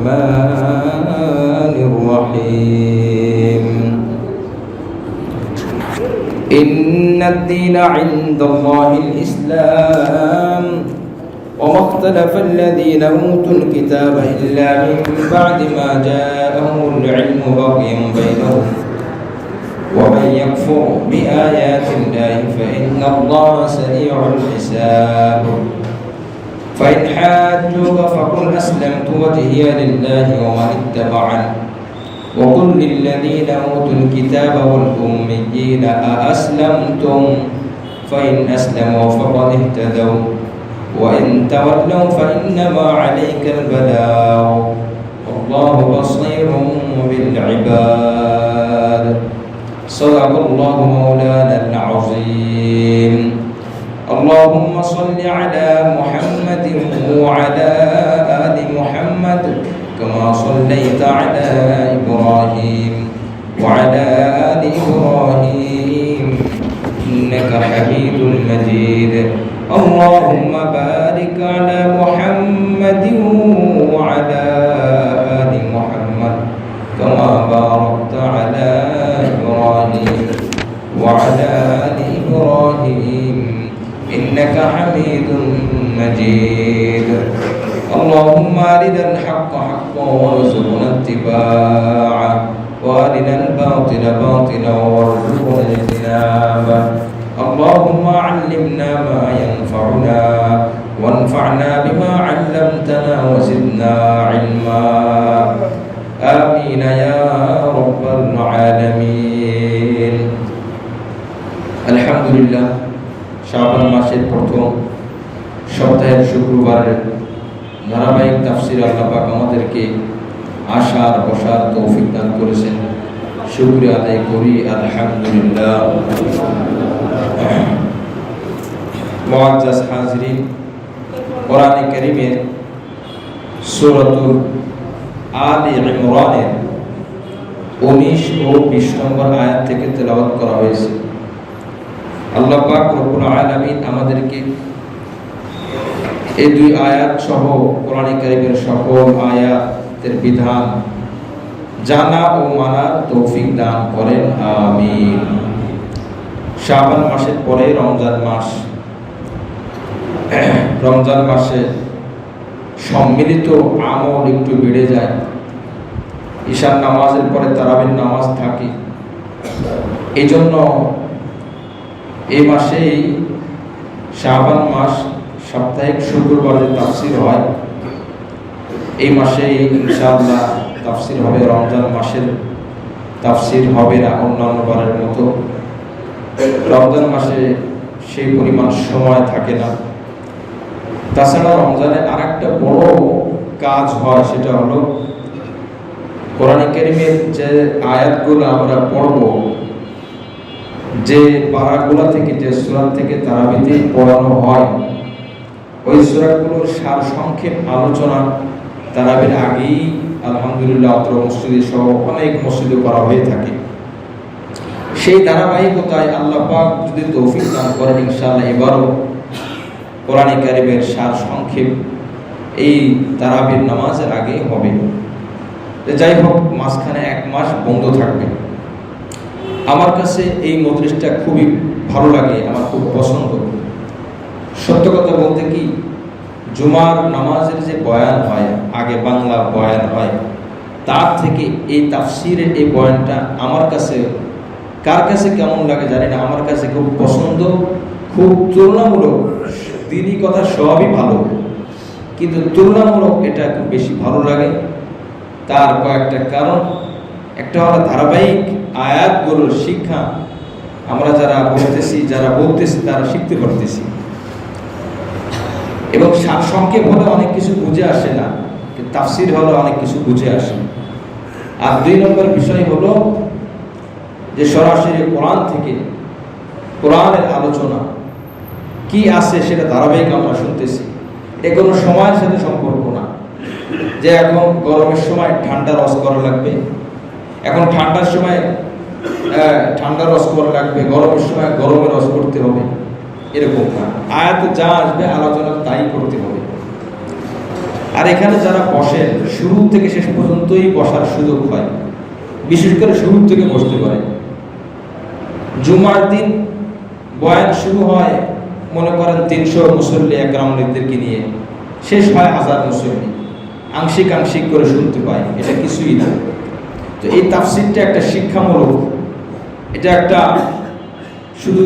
الرحمن الرحيم إن الدين عند الله الإسلام وما اختلف الذين أوتوا الكتاب إلا من بعد ما جاءهم العلم بغيا بينهم ومن يكفر بآيات الله فإن الله سريع الحساب فإن حاجوك فقل أسلمت وجهي لله ومن اتبعني وقل للذين أوتوا الكتاب والأميين أأسلمتم فإن أسلموا فقد اهتدوا وإن تولوا فإنما عليك البلاغ والله بصير بالعباد صدق الله مولانا العظيم اللهم صل على محمد وعلى آل محمد كما صليت على إبراهيم وعلى آل إبراهيم إنك حميد مجيد اللهم بارك على محمد وعلى آل محمد كما باركت على إبراهيم وعلى آل إبراهيم إنك حميد مجيد اللهم أرنا الحق حقا وارزقنا اتباعه وأرنا الباطل باطلا وارزقنا اجتنابه اللهم علمنا ما ينفعنا وانفعنا بما علمتنا وزدنا علما آمين يا رب العالمين الحمد لله শাবান মাসের প্রথম সপ্তাহের শুক্রবারের ধারাবাহিক তাফসীর আল্লাহ পাক আমাদেরকে আসার বসার তৌফিক দান করেছেন শুকরিয়া আদায় করি আলহামদুলিল্লাহ মুআজ্জাজ হাজিরিন কোরআনে কারীমের সূরাতুল আলে ইমরানের 19 ও 20 নম্বর আয়াত থেকে তেলাওয়াত করা হয়েছে আল্লাহ পাক রব্বুল আলামিন আমাদেরকে এই দুই আয়াত সহ কোরআনে কারীমের সকল আয়াতের বিধান জানা ও মানার তৌফিক দান করেন আমিন শাবান মাসের পরে রমজান মাস রমজান মাসে সম্মিলিত আমল একটু বেড়ে যায় ঈশার নামাজের পরে তারাবির নামাজ থাকে এই জন্য এই মাসেই শাবান মাস সাপ্তাহিক শুক্রবার যে তাফসীর হয় এই মাসেই ইনশাআল্লাহ তাফসীর হবে রমজান মাসের তাফসীর হবে না অন্যান্য বারের মতো রমজান মাসে সেই পরিমাণ সময় থাকে না তাছাড়া রমজানে আরেকটা বড় কাজ হয় সেটা হলো কোরআনে কারীমের যে আয়াতগুলো আমরা পড়ব যে পারাগুলা থেকে যে সূরা থেকে তারাবিতে পড়ানো হয় ওই সূরাগুলোর সার সংক্ষেপ আলোচনা তারাবির আগেই আলহামদুলিল্লাহ অত্র মসজিদে সহ অনেক মসজিদে করা হয়ে থাকে সেই ধারাবাহিকতায় আল্লাহ পাক যদি তৌফিক দান করেন ইনশাআল্লাহ এবারও কোরআনে কারীমের সার সংক্ষেপ এই তারাবির নামাজের আগে হবে যাই হোক মাঝখানে 1 মাস বন্ধ থাকবে আমার কাছে এই মজলিসটা খুবই ভালো লাগে আমার খুব পছন্দ সত্য কথা বলতে কি জুমার নামাজের যে বয়ান হয় আগে বাংলা বয়ান হয় তার থেকে এই তাফসীরের এই বয়ানটা আমার কাছে কার কাছে কেমন লাগে জানি না আমার কাছে খুব পছন্দ খুব তুলনামূলক দিনই কথা সবই ভালো কিন্তু তুলনামূলক এটা খুব বেশি ভালো লাগে তার কয়েকটা কারণ একটা হলো ধারাবাহিক আয়াতগুলোর শিক্ষা আমরা যারা বলতেছি তারা শিখতে পারতেছি এবং সংক্ষেপ হলে অনেক কিছু বুঝে আসে না তাফসীর হলে অনেক কিছু বুঝে আসে আর 2 নম্বর বিষয় হলো যে সরাসরি কোরআন থেকে কোরআনের আলোচনা কি আছে সেটা ধারাবাহিক আমরা শুনতেছি এটা কোনো সময়ের সাথে সম্পর্ক না যে এখন গরমের সময় ঠান্ডা রস করা লাগবে এখন ঠান্ডার সময় ঠান্ডা রস করা লাগবে গরমের সময় গরমের রস করতে হবে এরকম না আয়াতে যা আসবে আলোচনা তাই করতে হবে আর এখানে যারা বসেন শুরু থেকে শেষ পর্যন্তই বসার সুযোগ হয়, বিশেষ করে শুরু থেকে বসতে পারে। জুমার দিন বয়ান শুরু হয় মনে করেন 300 মুসল্লি একরামদেরকে নিয়ে, শেষ হয় 1000 মুসল্লি, আংশিক আংশিক করে শুনতে পায়, এটা কিছুই না। তো এই তাফসিরটা একটা শিক্ষামূলক, এটা একটা শুধু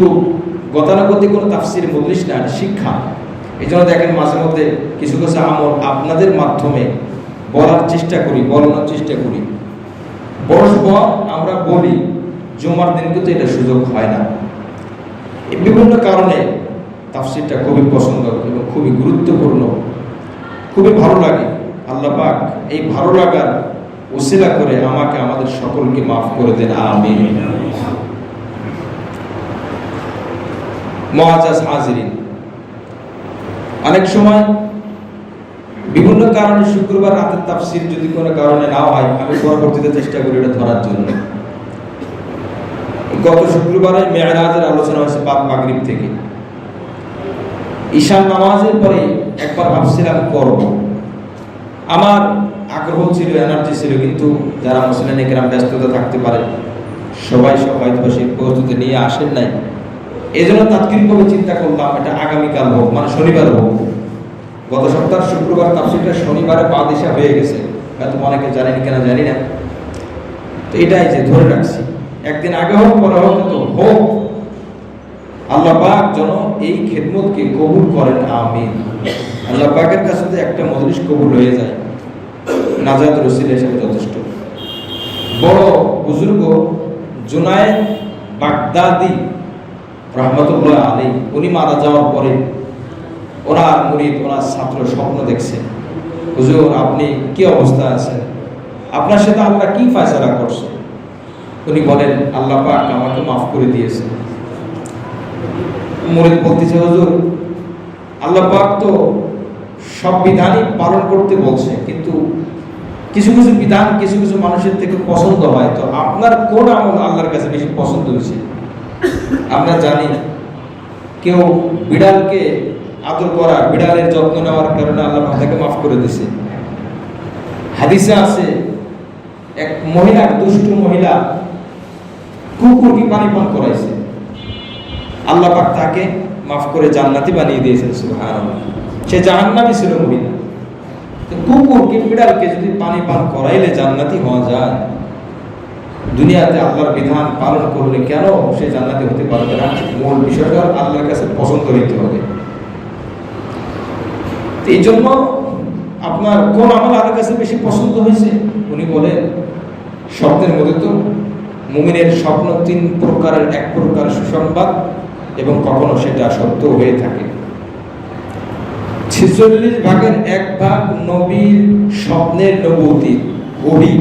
গতানুগতিক কোনো তাফসির মজলিস না, শিক্ষা। এই জন্য দেখেন মাঝে মধ্যে কিছু কিছু আমল আপনাদের মাধ্যমে বলার চেষ্টা করি, বলানোর চেষ্টা করি। বসব আমরা বলি, জুমার দিন কিন্তু এটা সুযোগ হয় না। বিভিন্ন কারণে তাফসিরটা খুবই পছন্দ এবং খুবই গুরুত্বপূর্ণ, খুবই ভালো লাগে। আল্লাহ পাক এই ভালো লাগার উসিলা করে আমাকে আমাদের সকলকে মাফ করে দেন, আমিন। মুআজ্জাজ হাজিরিন, অনেক সময় বিভিন্ন কারণে শুক্রবার রাতের তাফসির যদি কোনো কারণে না হয়, আমি পরবর্তীতে চেষ্টা করি এটা ধরার জন্য। গত শুক্রবারে মেরাজের আলোচনা হয়েছে বাদ মাগরিব থেকে। ঈশার নামাজের পরে একবার ভাবছিলাম করব, আমার আগ্রহ ছিল, এনার্জি ছিল, কিন্তু যারা মুসলিম কেরাম ব্যস্ততা থাকতে পারে, সবাই হয়তো সেই প্রস্তুতি নিয়ে আসেন নাই। এই জন্য তাৎক্ষণিকভাবে চিন্তা করলাম এটা আগামীকাল হোক, মানে শনিবার হোক। গত সপ্তাহ শুক্রবার তাফসিরটা শনিবারে বাদ এসে হয়ে গেছে, হয়তো অনেকে জানেন কিনা জানি না। তো এটাই যে ধরে রাখছি, একদিন আগে হোক পরে হোক, কিন্তু হোক। আল্লাহ পাক যেন এই খেদমতকে কবুল করেন, আমিন। আল্লাহ পাকের কাছে তো একটা মজলিস কবুল হয়ে যায়, নাজাত রসিলা হিসেবে যথেষ্ট। বড় বুজুর্গ জুনায়েদ বাগদাদি রহমতুল্লাহ আলাইহি, উনি মারা যাওয়ার পরে ওনার মুরিদ, ওনার ছাত্র স্বপ্ন দেখছে, হুজুর আপনি কি অবস্থা আছেন, আপনার সাথে আল্লাহ কি ফয়সালা করছে? উনি বলেন আল্লাহ পাক আমাকে মাফ করে দিয়েছে। মুরিদ বলতেছে, হুজুর আল্লাহ পাক তো সব বিধানই পালন করতে বলছে, কিন্তু কিছু কিছু বিধান কিছু কিছু মানুষের থেকে পছন্দ হয়, তো আপনার কোন আমল আল্লাহর কাছে বেশি পছন্দ হয়েছে? আমরা জানি কেউ বিড়ালকে আদর করা, বিড়ালের যত্ন নেওয়ার কারণে আল্লাহ তাকে মাফ করে দিয়েছে। হাদিসে আছে এক মহিলা, দুষ্টু মহিলা কুকুরকে পানি পান করাইছে, আল্লাহ পাক তাকে মাফ করে জান্নাতি বানিয়ে দিয়েছেন, সুবহানাল্লাহ। সে জাহান্নামী ছিল মহিলা, কুকুরকে বিড়ালকে যদি পানি পান করাইলে জান্নাতি হওয়া যায়, দুনিয়াতে আল্লাহর বিধান পালন করলে কেন সে জান্নাতি হতে পারবে না? মূল বিষয়টা আল্লাহর কাছে পছন্দ হইতে হবে। এই জন্য আপনার কোন আমল আল্লাহর কাছে বেশি পছন্দ হয়েছে? উনি বলেন স্বপ্নের মধ্যে তো মুমিনের স্বপ্ন 3 প্রকারের, এক প্রকার সুসংবাদ এবং কখনো সেটা সত্য হয়ে থাকে। 46 ভাগের 1 ভাগ নবীর স্বপ্নের নবুয়তি, ওহী।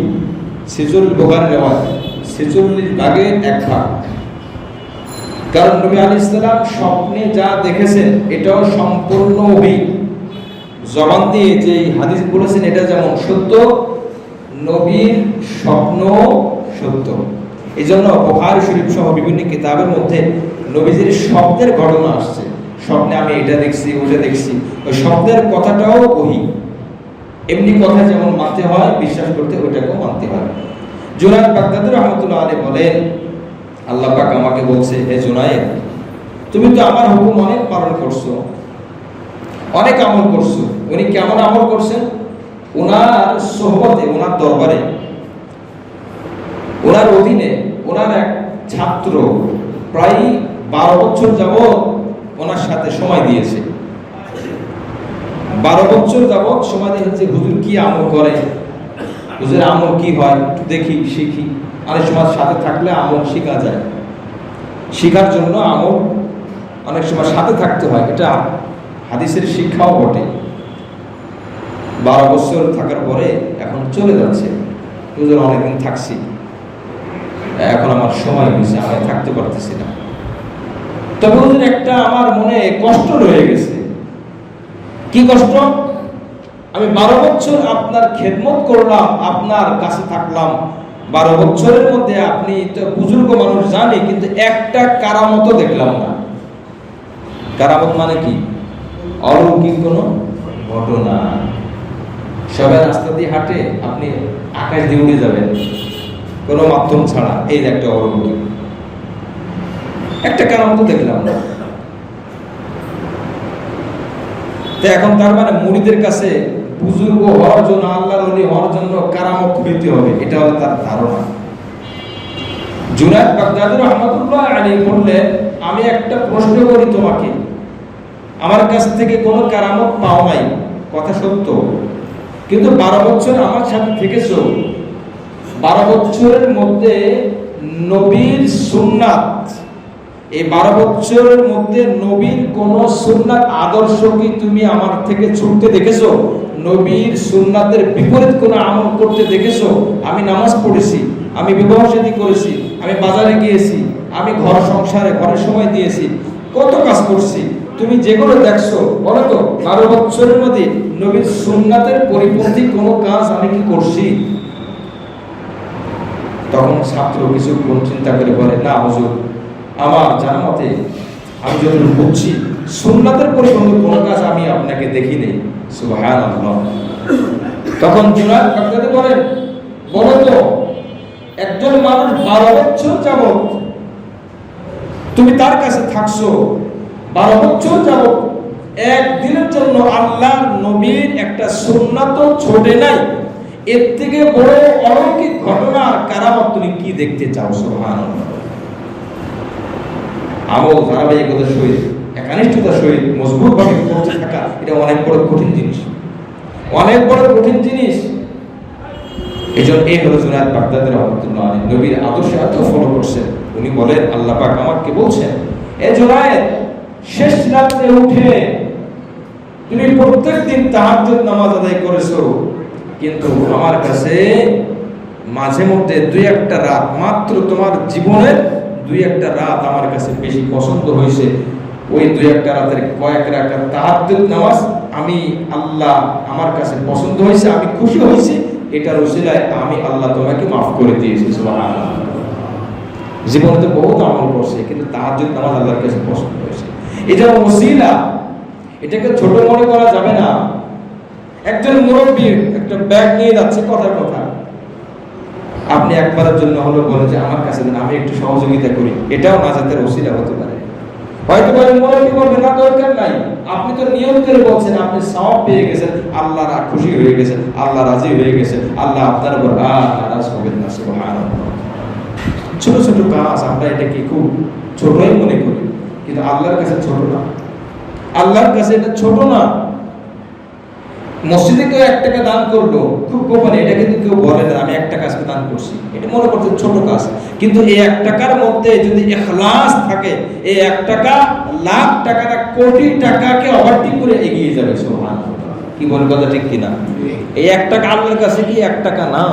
46 বুখারী রিওয়ায়াত, 46 ভাগের 1 ভাগ। কারণ নবী আলাইহিস সালাম স্বপ্নে যা দেখেছেন এটাও সম্পূর্ণ ওহী। জবান দিয়ে যে হাদিস বলেছেন এটা যেমন সত্য, নবীর স্বপ্ন সত্য। এই জন্য বুখারী শরীফ সহ বিভিন্ন কিতাবের মধ্যে নবীজির স্বপ্নের ঘটনা আসছে। স্বপ্নে আমি এটা দেখছি, ওটা দেখছি, ওই স্বপ্নের কথাটাও ওহী। এমনি কথা যেমন মানতে হয়, বিশ্বাস করতে ওইটাকেও মানতে হয়। জুনায়েদ বাগদাদী রহমতুল্লাহ আলাইহি বলেন আল্লাহ পাক আমাকে বলছে, হে জুনায়েদ তুমি তো আমার হুকুম অনেক পালন করছো, অনেক আমল করছো। উনি কেমন আমল করছেন? ওনার সোহবতে, ওনার দরবারে, ওনার অধীনে ওনার এক ছাত্র প্রায় 12 বছর যাবৎ ওনার সাথে সময় দিয়েছে। 12 বছর যাবৎ সময় দিয়েছে। হুজুর কি আমল করে, হুজুর আমল কি হয় একটু দেখি, শিখি। অনেক সময় সাথে থাকলে আমল শেখা যায়, শেখার জন্য আমল অনেক সময় সাথে থাকতে হয়, এটা হাদিসের শিক্ষাও বটে। 12 বছর থাকার পরে এখন চলে যাচ্ছে, হুজুর অনেকদিন থাকছি, এখন আমার সময় হয়েছে, আমি থাকতে পারতেছি না। তবে হুজুর একটা আমার মনে কষ্ট রয়ে গেছে। কি কষ্ট? আমি 12 বছর আপনার খেদমত করলাম, আপনার কাছে থাকলাম, 12 বছরের মধ্যে আপনি তো বুজুর্গ মানুষ জানি, কিন্তু একটা কারামতও দেখলাম না। কারামত মানে কি? অলৌকিক কোনো ঘটনা, সবাই রাস্তা দিয়ে হাঁটে, আপনি আকাশ দিয়ে উড়ে যাবেন কোনো মাধ্যম ছাড়া। এই একটা অরঙ্গী, একটা কারণ তো দেখলাম না। তো এখন তার মানে মুরিদের কাছে বুজুর্গ হওয়ার জন্য, আল্লাহর ওলি হওয়ার জন্য কারামত পেতে হবে, এটা হলো তার ধারণা। জুনায়েদ বাগদাদী রাহমাতুল্লাহ আলাইহি বললেন, আমি একটা প্রশ্ন করি তোমাকে, আমার কাছ থেকে কোনো কারামত পাও নাই, কথা সত্য, কিন্তু 12 বছর আমার সাথে থেকেছো, 12 বছরের মধ্যে নবীর সুন্নাত, এই 12 বছরের মধ্যে নবীর কোন সুন্নাত আদর্শ কি তুমি আমার থেকে ছুটতে দেখেছো? নবীর সুন্নাতের বিপরীত কোন আমল করতে দেখেছো? আমি নামাজ পড়েছি, আমি বিবাহ শাদী করেছি, আমি বাজারে গিয়েছি, আমি ঘর সংসারে ঘরের সময় দিয়েছি, কত কাজ করছি, তুমি যেগুলো দেখছো বলো তো 12 বছরের মধ্যে নবীর সুন্নাতের পরিপন্থী কোন কাজ আমি কি করছি? তখন ছাত্র কিছুক্ষণ চিন্তা করে বলে, না হুজুর, আমার জানা মতে আমি যত বুঝছি সুন্নাতের পরিপন্থী কোন কাজ আমি আপনাকে দেখি নেই। সুবহানাল্লাহ। তখন জুনায়েদ বাগদাদী বলেন, বলো তো একজন মানুষ 12 বছর যাবত তুমি তার কাছে থাকছো, 12 বছর যাবত একদিনের জন্য আল্লাহর নবীর একটা সুন্নাত ছোটে নাই, এর থেকে বড় অলৌকিক ঘটনার কারামত তুমি কি দেখতে চাও? সুবহানাল্লাহ। আমল ধারাবাহিকতার সহিত, একনিষ্ঠতার সহিত মজবুত ভাবে করতে থাকা, এটা অনেক বড় কঠিন জিনিস, অনেক বড় কঠিন জিনিস। এই জন্য এই হলো জুনায়েদ বাগদাদী রাহমাতুল্লাহ আলাইহি, নবীর আদর্শে এত ফলো করছেন। উনি বলেন, আল্লাহ পাক আমাকে বলছেন, এ জুনায়েদ, শেষ রাতে উঠে তুমি প্রত্যেকদিন তাহাজ্জুদ নামাজ আদায় করেছো, কিন্তু আমার কাছে মাঝে মধ্যে 2-1টা রাত, মাত্র তোমার জীবনের 2-1টা রাত আমার কাছে বেশি পছন্দ হয়েছে। ওই 2-1টা রাতের কয়েক রাকাত তাহাজ্জুদ নামাজ আমি আল্লাহ আমার কাছে পছন্দ হয়েছে, আমি খুশি হয়েছি, এটার ওসিলায় আমি আল্লাহ তোমাকে মাফ করে দিয়েছি। সুবহানাল্লাহ। জীবনে তো বহুত আমল করছে, কিন্তু তাহাজ্জুদ নামাজ আল্লাহর কাছে পছন্দ হয়েছে, এটা ওসিলা, এটাকে ছোট মনে করা যাবে না। একজন মুরব্বী একটা ব্যাগ নিয়ে যাচ্ছে, কথার কথা, আপনি একবারের জন্য হলো বলে যে আমার কাছে দেন, আমি একটু সহযোগিতা করি, এটাও নাজাতের ওসিলা হতে পারে। হয়তো বলেন মুরব্বী বলবে, না দরকার নাই, আপনি তো নিয়ম করে বলছেন, আপনি সওয়াব পেয়ে গেছেন, আল্লাহ খুশি হয়ে গেছেন, আল্লাহ রাজি হয়ে গেছেন, আল্লাহ আপনার উপর নারাজ হবেন না। সুবহানাল্লাহ। ছোট ছোট কাজ আমরা এটাকে খুব ছোটই মনে করি, কিন্তু আল্লাহর কাছে ছোট না, আল্লাহর কাছে এটা ছোট না। মসজিদে কেউ 1 টাকা দান করলো, খুব গোপনে, এটা কিন্তু কেউ বলে না আমি 1 টাকা আজকে দান করছি, এটা মনে করতে ছোট কাজ, কিন্তু এই 1 টাকার মধ্যে যদি ইখলাস থাকে, এই 1 টাকা লাখ টাকা না কোটি টাকাকে ওভারটেক করে এগিয়ে যাবে। সুবহানাল্লাহ। কি বলেন, কথা ঠিক কিনা? এই 1 টাকা আল্লাহর কাছে কি 1 টাকা না,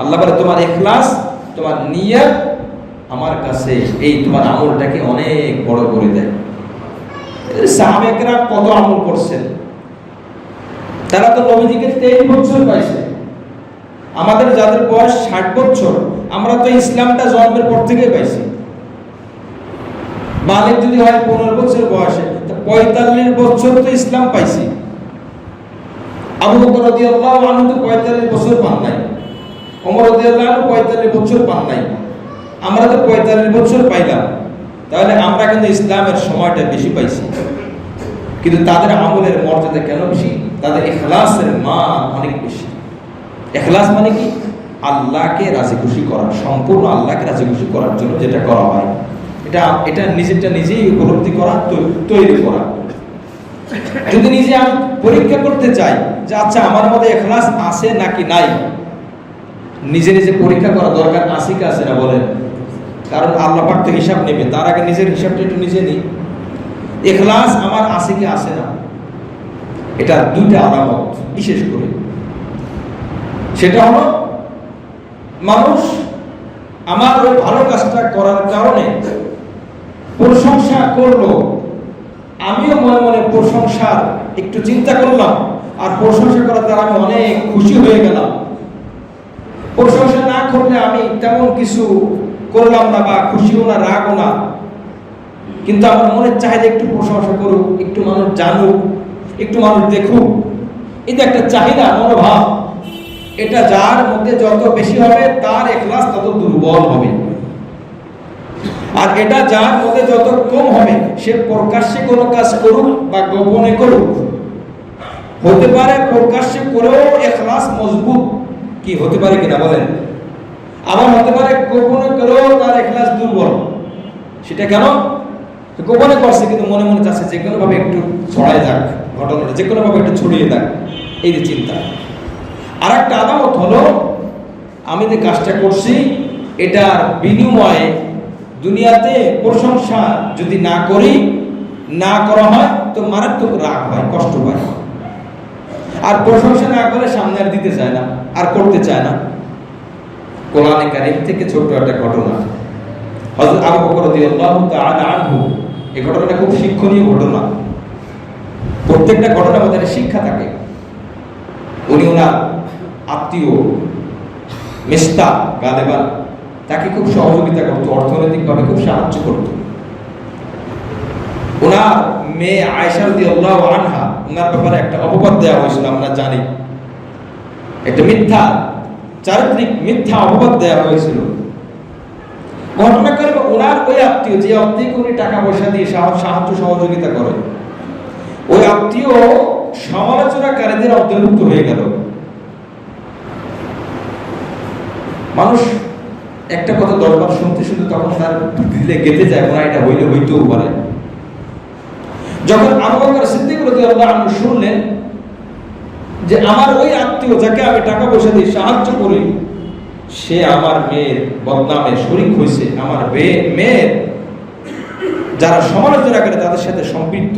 আল্লাহ বলে তোমার ইখলাস, তোমার নিয়ত আমার কাছে এই তোমার আমলটাকে অনেক বড় করে দেয়। সাহাবায়ে কেরাম কত আমল করছেন, তারা তো নবীজিকে 23 বছর পাইছে, আমাদের যাদের বয়স 60 বছর, আমরা তো ইসলামটা জন্মের পর থেকেই পাইছি। বালেক যদি হয় 15 বছর বয়সে, তো 45 বছর তো ইসলাম পাইছি। আবু বকর রাদিয়াল্লাহু আনহু তো 45 বছর পান নাই, ওমর রাদিয়াল্লাহু আনহু 45 বছর পান নাই, আমরা তো 45 বছর পাইলাম। তাহলে আমরা কিন্তু ইসলামের সময়টা বেশি পাইছি, কিন্তু তাদের আমলের মর্যাদা কেন বেশি? তাদের ইখলাসের মান অনেক বেশি। ইখলাস মানে কি? আল্লাহকে রাজি খুশি করা, সম্পূর্ণ আল্লাহকে রাজি খুশি করার জন্য যেটা করা হয়, এটা নিজেই উপলব্ধি করা, তৈরি করা। যদি নিজে আমি পরীক্ষা করতে চাই যে আচ্ছা আমার মধ্যে ইখলাস আছে নাকি নাই, নিজে নিজে পরীক্ষা করা দরকার, আছে কি আছে না বলেন? কারণ আল্লাহ পাক তো হিসাব নেবে, তার আগে নিজের হিসাবটা একটু নিজে নিই, ইখলাস আমার আছে কি আছে না। এটা 2টা আলামত বিশেষ করে, সেটা হলো মানুষ আমার ওই ভালো কাজটা করার কারণে প্রশংসা করলো, আমিও মনে মনে প্রশংসার একটু চিন্তা করলাম, আর প্রশংসা করার দ্বারা আমি অনেক খুশি হয়ে গেলাম। প্রশংসা না করলে আমি তেমন কিছু করলাম না, বা খুশিও না, রাগও না, কিন্তু আমার মনের চাহিদা একটু প্রশংসা করুক, একটু মানুষ জানুক, একটু মানুষ দেখুক, এটা একটা চাহিদা, মনোভাব। এটা যার মধ্যে যত বেশি হবে তার ইখলাস তত দুর্বল হবে, আর এটা যার মধ্যে যত কম হবে সে প্রকাশ্যে কোনো কাজ করুক বা গোপনে করুক, হতে পারে প্রকাশ্যে করেও ইখলাস মজবুত কি হতে পারে কিনা বলেন, আবার হতে পারে গোপনে করেও তার ইখলাস দুর্বল। সেটা কেন? গোপনে করছে কিন্তু মনে মনে চাচ্ছে যে কোনো ভাবে একটু ছড়ায় যাক, ঘটনাটা যে কোনো ভাবে একটু ছড়িয়ে যাক, এই যে চিন্তা। আর একটা আলামত হলো আমি যে কাজটা করছি এটার বিনিময়ে দুনিয়াতে প্রশংসা যদি না করি, না করা হয় তো মারাত্মক রাগ হয়, কষ্ট হয়। আর প্রশংসা না করে সামনে আর দিতে চায় না, আর করতে চায় না। কোরআনে কারীম থেকে ছোট্ট একটা ঘটনা, হযরত আবু বকর রাদিয়াল্লাহু তাআলা আনহু, এই ঘটনাটা খুব শিক্ষণীয় ঘটনা। প্রত্যেকটা ঘটনার মধ্যে শিক্ষা থাকে। উনি ওনার আত্মীয় মিস্তা গালেবান তাকে খুব সহযোগিতা করতো, অর্থনৈতিকভাবে খুব সাহায্য করত। ওনার মেয়ে আয়েশা রাদিয়াল্লাহু আনহা, ওনার ব্যাপারে একটা অপবাদ দেওয়া হয়েছিল, আমরা জানি। একটা মিথ্যা, চারিত্রিক মিথ্যা অপবাদ দেওয়া হয়েছিল। ঘটনাক্রমে ওনার ওই আত্মীয়, যে আত্মীয়কে উনি টাকা পয়সা দিয়ে সাহায্য সহযোগিতা করে, ওই আত্মীয় সমালোচনাকারীদের অন্তর্ভুক্ত হয়ে গেল। মানুষ একটা কথা 10 বার শুনতে শুনতে তখন তার দিলে গেঁথে যায়, ওনা এটা হইলে হইতেও পারে। যখন আবু বকর সিদ্দিক রাদিয়াল্লাহু আনহু শুনলেন যে আমার ওই আত্মীয় যাকে আমি টাকা পয়সা দিয়ে সাহায্য করি সে আমার মেয়ের বদনামে শরীক হয়েছে, আমার মেয়ের যারা সমালোচনা করে তাদের সাথে সম্পৃক্ত,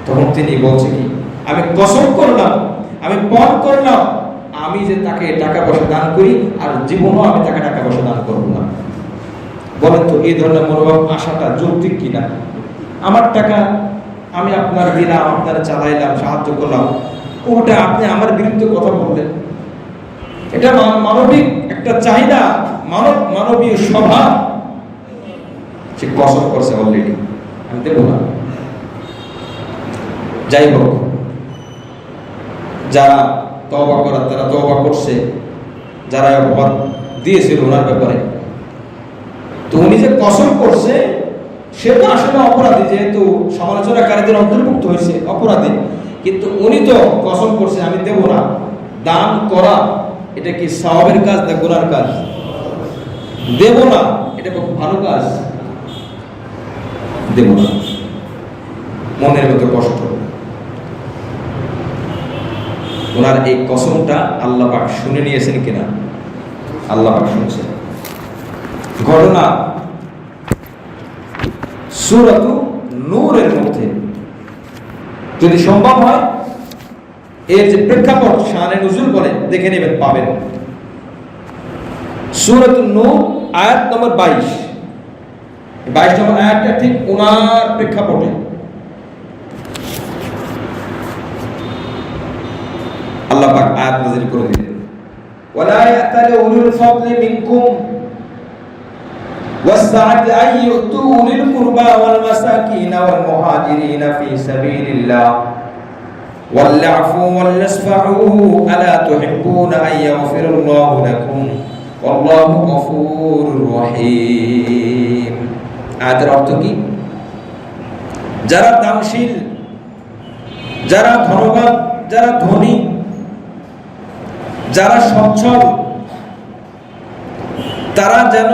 তখন তিনি বলছে কি, আমি কসম করলাম, আমি পণ করলাম, আমি যে তাকে টাকা পয়সা দান করি আর জীবনও আমি তাকে টাকা পয়সা দান করব না। বলেন তো এই ধরনের মনোভাব আসাটা যৌক্তিক কিনা? আমার টাকা আমি আপনার দিলাম, আপনার চালাইলাম, সাহায্য করলাম, ওটা আপনি আমার বিরুদ্ধে কথা বললেন। এটা মানবিক একটা চাহিদা, মানবীয় স্বভাব। সে কসম করছে অলরেডি, আমি দেব না। যাই হোক, যারা তওবা করার তারা তওবা করছে, যারা অপবাদ দিয়েছিল ওনার ব্যাপারে, তো উনি যে কসম করছে সে তো আসলে অপরাধী, যেহেতু সমালোচনাকারীদের অন্তর্ভুক্ত হয়েছে, অপরাধী। কিন্তু উনি তো কসম করছে আমি দেব না। দান করা এটা কি সওয়াবের কাজ না গুনার কাজ? দেব না এটা খুব ভালো কাজ, দেব না। মনের মতো কষ্ট। ওনার এই কসমটা আল্লাহ পাক শুনে নিয়েছেন কিনা? আল্লাহ পাক শুনছেন। ঘটনা সূরাত নূরের মধ্যে যদি সম্ভব হয় এর যে প্রেক্ষাপট শানে নুজুল বলে দেখে নেবেন, পাবেন। সূরাত নূর আয়াত নম্বর 22 নম্বর আয়াতটা ঠিক ওনার প্রেক্ষাপটে। আল্লাহ পাক আয়াত নাযিল করে দিলেন, ওয়ালা ইয়াতালি উলুল ফাদলি মিনকুম ওয়াসআতি আন ইউতু উলিল কুরবা ওয়াল মাসাকিন ওয়াল মুহাজিরিন ফি সাবিলিল্লাহ ওয়ালআফু ওয়ালনাসফাহু আলা তুহিব্বুনা আন ইয়াগফিরাল্লাহু লাকুম ওয়াল্লাহু গফুরুর রহিম। আয়াতের অর্থ কি? যারা দানশীল, যারা ধনবান, যারা ধনী, যারা সচ্ছল, তারা যেন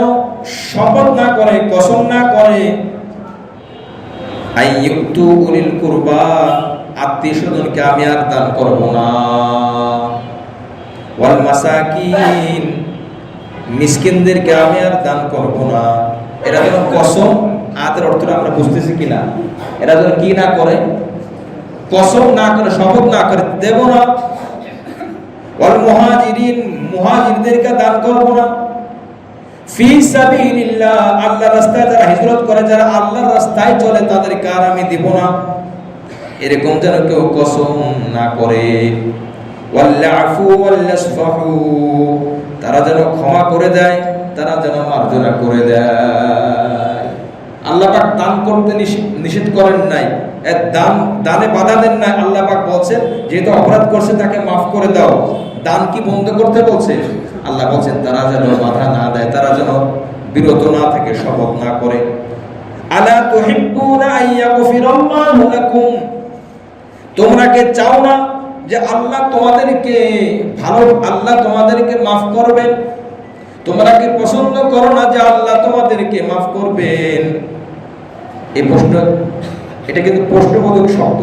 শপথ না করে, কসম না করে, আইয়ুতু উলিল কুরবা, আত্মীয় স্বজনকে আমি আর দান করব না, ওয়াল মাসাকিন, মিসকিনদেরকে আমি আর দান করব না। এরা যেন কসম, আয়াতের অর্থটা আমরা বুঝতেছি কিনা, এরা যেন কি না করে, কসম না করে, শপথ না করে, দেব না। ওয়াল মুহাজিরিন, মুহাজিরদেরকে দান করব না। ফি সাবিলিল্লাহ, আল্লাহর রাস্তায় যারা হিজরত করে, যারা আল্লাহর রাস্তায় চলে, তাদেরকে আর আমি দেব না। এরকম যেন কেউ কসম না করে। ওয়ালআফু ওয়ালনাসফাহু, তারা যেন ক্ষমা করে দেয়, তারা যেন মার্জনা করে দেয়। আল্লাহ পাক দান করতে নিষেধ করেন নাই, দানে বাধা দেন নাই। আল্লাহ পাক বলছেন যেহেতু অপরাধ করছে তাকে মাফ করে দাও, দান কি বন্ধ করতে বলছে? আল্লাহ বলছেন তারা যেন বাধা না দেয়, তারা যেন বিরত না থাকে, শপথ না করে। আলা তুহিব্বুনা আইয়াগফিরাল্লাহু লাকুম, তোমরা কি চাও না যে আল্লাহ তোমাদেরকে আল্লাহ তোমাদেরকে মাফ করবেন? তোমরা কি পছন্দ করো না যে আল্লাহ তোমাদেরকে মাফ করবেন? এই প্রশ্ন, এটা কিন্তু প্রশ্নবোধক শব্দ।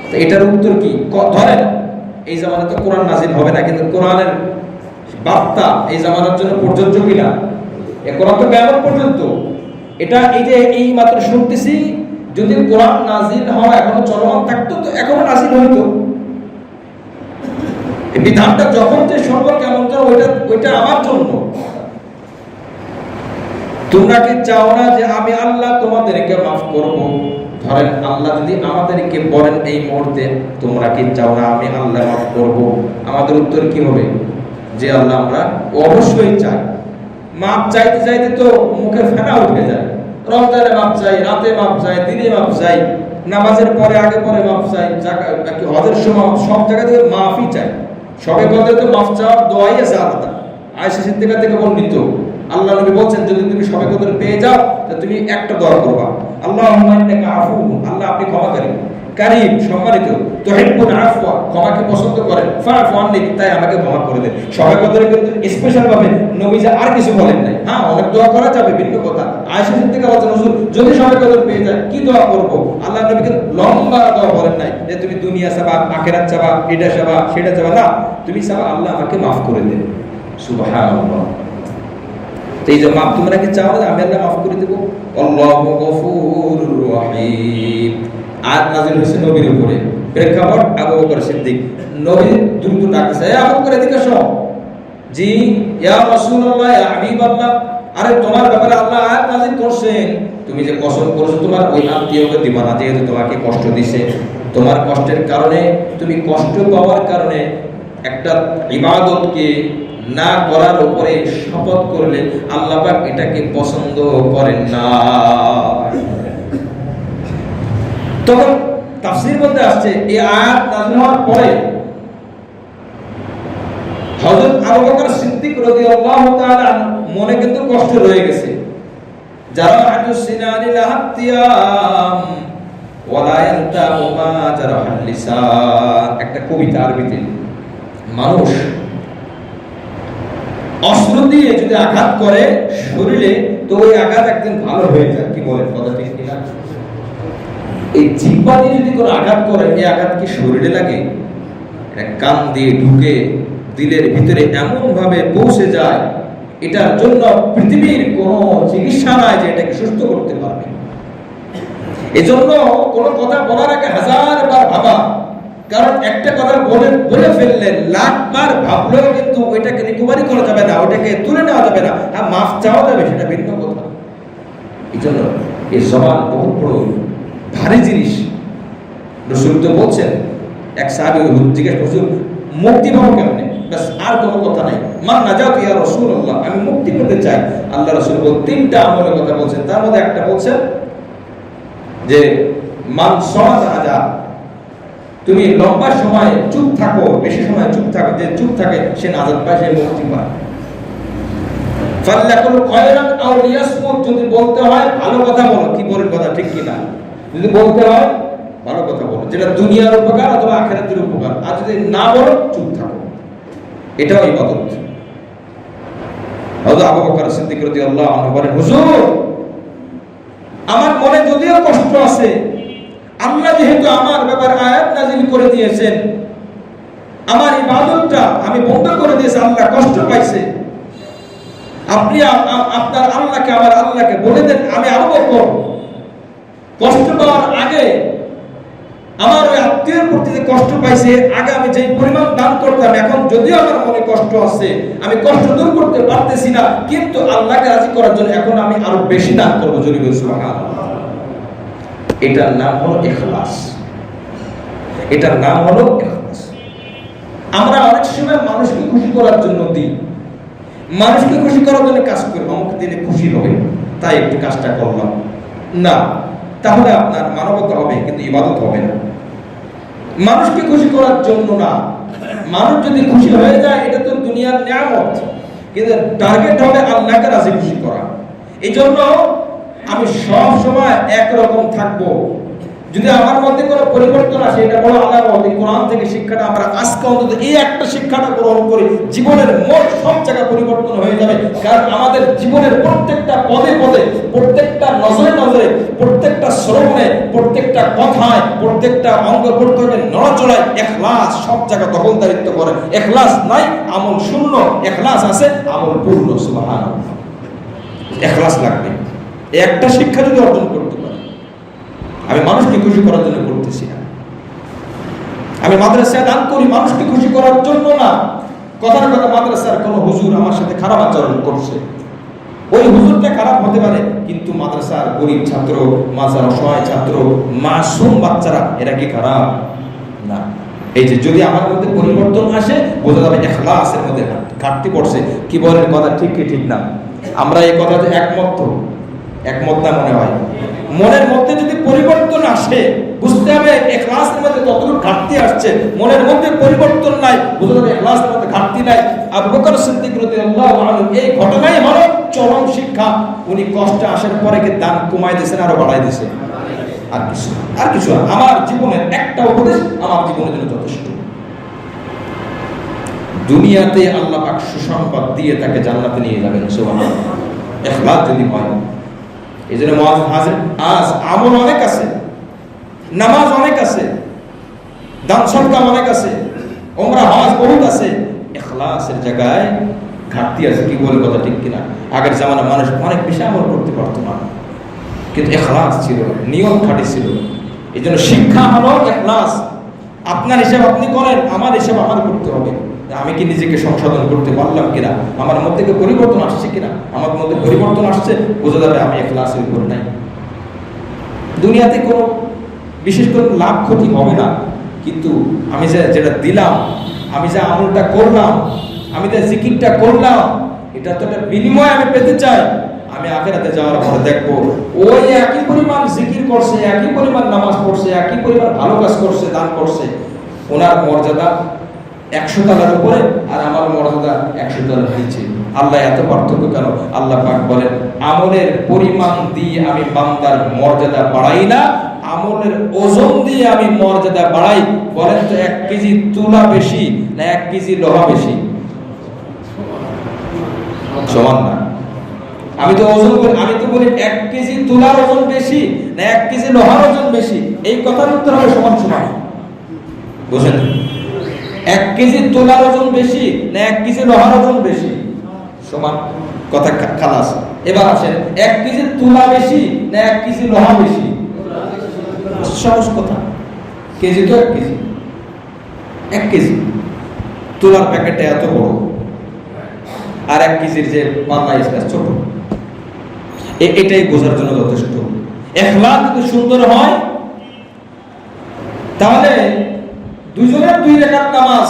তো এটার উত্তর কি? ধরেন এই জামানায় তো কোরআন নাযিল হবে না, কিন্তু কোরআনের বার্তা এই জামানার জন্য প্রযোজ্য কিনা? এই কোরআন তো কিয়ামত পর্যন্ত, এটা এই যে এই মাত্র শুনতেছি, যদি কোরআন নাযিল হওয়া এখনো চলমান থাকতো তো এখনো নাযিল হইতো। এই বিধানটা যখন যে শুনবো কেমন যেন ওইটা আমার জন্য। তোমরা কি চাও না যে আমি আল্লাহ তোমাদেরকে মাফ করব? ধরেন আল্লাহ যদি আমাদেরকে বলেন এই মুহূর্তে, তোমরা কি চাও না আমি আল্লাহ মাফ করব? আমাদের উত্তর কি হবে? যে আল্লাহ আমরা অবশ্যই চাই। মাপ চাইতে চাইতে তো মুখে ফেনা উঠে যায়। রমজানে মাপ চাই, রাতে মাপ চাই, দিনে মাপ চাই, নামাজের পরে আগে পরে মাপ চাই, হজের সময় সব জায়গা থেকে মাফই চাই। সবে কদরে তো মাফ চাওয়ার দোয়াই আছে আলাদা। আয়েশা সিদ্দিকা থেকে বর্ণিত, আল্লাহ নবী বলছেন যদি তুমি সবে কদর পেয়ে যাও তো তুমি একটা দোয়া করবা, আল্লাহুম্মা ইন্নাকা আফুউন, আল্লাহ আপনি ক্ষমাকারী, কারীম সম্মানিত, তুহিব্বুল আফওয়া, ক্ষমাকে পছন্দ করেন, ফাআফু আননি, তাই আমাকে ক্ষমা করে দেন। সবে কদরে কিন্তু স্পেশাল ভাবে নবী যে আর কিছু বলেন নাই। হ্যাঁ, অনেক দোয়া করা যাবে, ভিন্ন কথা। আয়েশা সিদ্দিকা বলেন হুজুর যদি সবে কদর পেয়ে যায় কি দোয়া করব? আল্লাহ নবীকে লম্বা দোয়া বলেন নাই যে তুমি দুনিয়া চাবা, আখিরাত চাবা, এটা চাবা, সেটা চাবা, না, তুমি চাবা আল্লাহ আমাকে মাফ করে দেন। সুবহানাল্লাহ। এই যে মাফ তোমরা কি চাও আমি আল্লাহ মাফ করে দেব? আল্লাহু গফুরুর রহিম। আয়াত নাযিল হয়েছে নবীর উপরে, প্রেক্ষাপট আবু বকর সিদ্দিক। নবী দ্রুত ডাকছে, এ আবু বকর এদিকে এসো। জি ইয়া রাসূলুল্লাহ, ইয়া হাবিবাল্লাহ, আরে তোমার ব্যাপারে আল্লাহ আয়াত নাযিল করছেন, তুমি যে কসম করেছো তোমার ওই আত্মীয়কে দিবা না, যেহেতু তোমাকে কষ্ট দিয়েছে, তোমার কষ্টের কারণে, তুমি কষ্ট পাওয়ার কারণে একটা ইবাদতকে না করার উপরে শপথ করলে আল্লাহ পাক এটাকে পছন্দ করেন না। তখন তাফসীর বলতে আসছে এই আয়াত নাযিল হওয়ার পরে হযরত আবু বকর সিদ্দিক রাদিয়াল্লাহু তাআলা মনে কিন্তু কষ্ট রয়ে গেছে। যারা হাদুস সিনানি লাহাতিয়াম ওয়ালা ইয়ান্তাহু মা জারাহাল লিসান, একটা কবিতা আরবিতে। মানুষ অস্ত্র দিয়ে যদি আঘাত করে শরীরে তো ওই আঘাত একদিন ভালো হয়ে যায়। কি বলেন কথা ঠিক কিনা? এই জিহ্বা দিয়ে যদি কোনো আঘাত করে এই আঘাত কি শরীরে লাগে? কান দিয়ে ঢুকে দিলের ভিতরে এমন ভাবে পৌঁছে যায়, এটার জন্য পৃথিবীর কোনো চিকিৎসা নাই যে এটাকে সুস্থ করতে পারবে। এজন্য কোনো কথা বলার আগে হাজারবার ভাবা, কারণ একটা কথা বলে ফেললে লাখবার ভাবলেও কিন্তু ওইটাকে রিকভারি করা যাবে না, ওটাকে তুলে নেওয়া যাবে না। হ্যাঁ, মাফ চাওয়া যাবে, সেটা ভিন্ন কথা। এই জন্য এই জবান বহুত বড় ভারী জিনিস। রাসূল তো বলছেন, এক সাহাবী জিজ্ঞেস করছেন মুক্তি পাবো কেমনে? ব্যাস আর কোনো কথা নাই, মান নাজাত ইয়া রাসূলুল্লাহ, আমি মুক্তি পেতে চাই। আল্লাহ রাসূল তিনটা আমলের কথা বলছেন, তার মধ্যে একটা বলছেন যে মান সামাতা আজা, তুমি লম্বা সময় চুপ থাকো, বেশি সময় চুপ থাকো, যে চুপ থাকে সে নাজাত পায়, সে মুক্তি পায়। ফাল্লাকুল খায়রান আও লিয়াসমুত, যদি বলতে হয় ভালো কথা বলো। কি বলেন কথা ঠিক কি না? যদি বলতে হয় ভালো কথা বলো, যেটা দুনিয়ার উপকার অথবা আখিরাতের উপকার। আর যদি না বলো চুপ থাকো, এটাও ইবাদত। হযরত আবু বকর সিদ্দিক রাদিয়াল্লাহু আনহু বলেন, হুজুর আমার মনে যদিও কষ্ট আছে, আল্লাহ যেহেতু আমার ব্যাপারে আয়াত নাযিল করে দিয়েছেন, আমার ইবাদতটা আমি বন্ধ করে দিয়েছি, আল্লাহ কষ্ট পাইছে, আপনি আপনার আল্লাহকে, আমার আল্লাহকে বলে দেন আমি আবু বকর কষ্ট পাওয়ার আগে আমার ওই আত্মীয়ের প্রতি যে কষ্ট পাইছে, আগে আমি যে পরিমাণ দান করতাম, এখন যদিও আমার মনে কষ্ট আছে, আমি কষ্ট দূর করতে পারতেছি না, কিন্তু আল্লাহকে রাজি করার জন্য এখন আমি আরো বেশি দান করবো। জোরে বলুন সুবহানাল্লাহ। এটার নাম হলো ইখলাস। এটার নাম হলো ইখলাস। আমরা অনেক সময় মানুষকে খুশি করার জন্য দিই, মানুষকে খুশি করার জন্য কাজ করি, আমাকে দিলে খুশি হবে তাই একটু কাজটা করলাম, না, তাহলে আপনার মানবতা হবে কিন্তু ইবাদত হবে না। মানুষকে খুশি করার জন্য না, মানুষ যদি খুশি হয়ে যায় এটা তো দুনিয়ার নিয়ামত, কিন্তু টার্গেট হবে আল্লাহকে রাজি খুশি করা। এই জন্য আমি সব সময় একরকম থাকবো। যদি আমার মধ্যে কোনো পরিবর্তন আসে, এটা বড় আলামত। কোরআন থেকে শিক্ষাটা আমরা আজকে অন্তত এই একটা শিক্ষাটা গ্রহণ করি, জীবনের মোট সব জায়গা পরিবর্তন হয়ে যাবে। কারণ আমাদের জীবনের প্রত্যেকটা পদে পদে, প্রত্যেকটা নজরে নজরে, প্রত্যেকটা শ্রবণে, প্রত্যেকটা কথায়, প্রত্যেকটা অঙ্গ প্রত্যঙ্গের নড়াচড়ায় ইখলাস সব জায়গা দখলদারিত্ব করে। ইখলাস নাই আমল শূন্য, ইখলাস আছে আমল পূর্ণ। সুবহানাল্লাহ। ইখলাস লাগবে। এই একটা শিক্ষা যদি অর্জন করতে পারি, আমি মানুষকে খুশি করার জন্য করতেছি না, আমি মাদ্রাসায় দান করি মানুষকে খুশি করার জন্য না। কথার কথা মাদ্রাসার কোনো হুজুর আমার সাথে খারাপ আচরণ করছে, ওই হুজুরটা খারাপ হতে পারে, কিন্তু মাদ্রাসার গরিব ছাত্র, মাদ্রাসার অসহায় ছাত্র, মাসুম বাচ্চারা, এরা কি খারাপ না? এই যে যদি আমার মধ্যে পরিবর্তন আসে, বোঝা যাবে ইখলাসের মধ্যে ঘাটতি পড়ছে। কি বলেন, কথা ঠিক কি ঠিক না? আমরা এই কথাতে একমত না মনে হয়? মনের মধ্যে যদি পরিবর্তন আসে, বুঝতে হবে ইখলাসের মধ্যে ততটুকু ঘাটতি আসছে। মনের মধ্যে পরিবর্তন নাই, বুঝতে হবে ইখলাসের মধ্যে ঘাটতি নাই। আবু বকর সিদ্দিক রাদিয়াল্লাহু আনহু এই ঘটনাই হলো চরম শিক্ষা। উনি কষ্ট আসার পরে কি দান কমাই দিয়েছেন আরো বাড়াই দিয়েছেন? আর কিছু আমার জীবনের একটা উপদেশ আমার জীবনের জন্য যথেষ্ট। দুনিয়াতে আল্লাহ পাক সুসংবাদ দিয়ে তাকে জান্নাতে নিয়ে যাবেন। সুবহানাল্লাহ। ইখলাস যদি হয়, এই জন্য আজ আমল অনেক আছে, নামাজ অনেক আছে, দান সদকা অনেক আছে, ওমরা হজ বহুত আছে, ইখলাসের জায়গায় ঘাটতি আছে। কি বলে, কথা ঠিক কিনা? আগের জামানা মানুষ অনেক বেশি আমল করতে পারতো না, কিন্তু ইখলাস ছিল, নিয়ম খাঁটি ছিল। এই জন্য শিক্ষা হলো ইখলাস। আপনার হিসাব আপনি করেন, আমার হিসাব আমার করতে হবে। আমি কি নিজেকে সংশোধন করতে পারলাম কিনা, আমার মধ্যে কি পরিবর্তন আসছে কিনা। আমার মধ্যে পরিবর্তন আসছে, বোঝা যাবে আমি ইখলাসের উপর নাই। দুনিয়াতে কোনো বিশেষ করে লাভ ক্ষতি হবে না, কিন্তু আমি যেটা দিলাম, আমি যে আমলটা করলাম, আমি যে জিকিরটা করলাম, এটা তো একটা বিনিময় আমি পেতে চাই। আমি আখিরাতে যাওয়ার পরে দেখবো ওই একই পরিমাণ জিকির করছে, একই পরিমাণ নামাজ পড়ছে, একই পরিমাণ ভালো কাজ করছে, দান করছে, ওনার মর্যাদা 100 তলার উপরে আর আমার মর্যাদা 100 তলার নিচে। আল্লাহ এত পার্থক্য কেন? আল্লাহ পাক বলেন, আমলের পরিমাণ দিয়ে আমি বান্দার মর্যাদা বাড়াই না, আমলের ওজন দিয়ে আমি মর্যাদা বাড়াই। বলেন তো 1 কেজি তুলা বেশি না 1 কেজি লোহা বেশি? সমান না। আমি তো ওজন করি, আমি তো বলি 1 কেজি তুলার ওজন বেশি না 1 কেজি লোহার ওজন বেশি? এই কথার উত্তর হবে সমান সমান। বুঝেন? 1 কেজি তুলার ওজন বেশি না 1 কেজি লোহার ওজন বেশি? সমান। কথা খালাস। এবার আসেন, 1 কেজি তুলা বেশি না 1 কেজি লোহা বেশি? সহজ কথা, কেজি তো 1 কেজি। 1 কেজি তুলার প্যাকেটটা এত বড়, আর 1 কেজির যে পাল্লা ছোট। এটাই বোঝার জন্য যথেষ্ট। ইখলাস যদি সুন্দর হয়, তাহলে দুজনের 2 রাকাত নামাজ,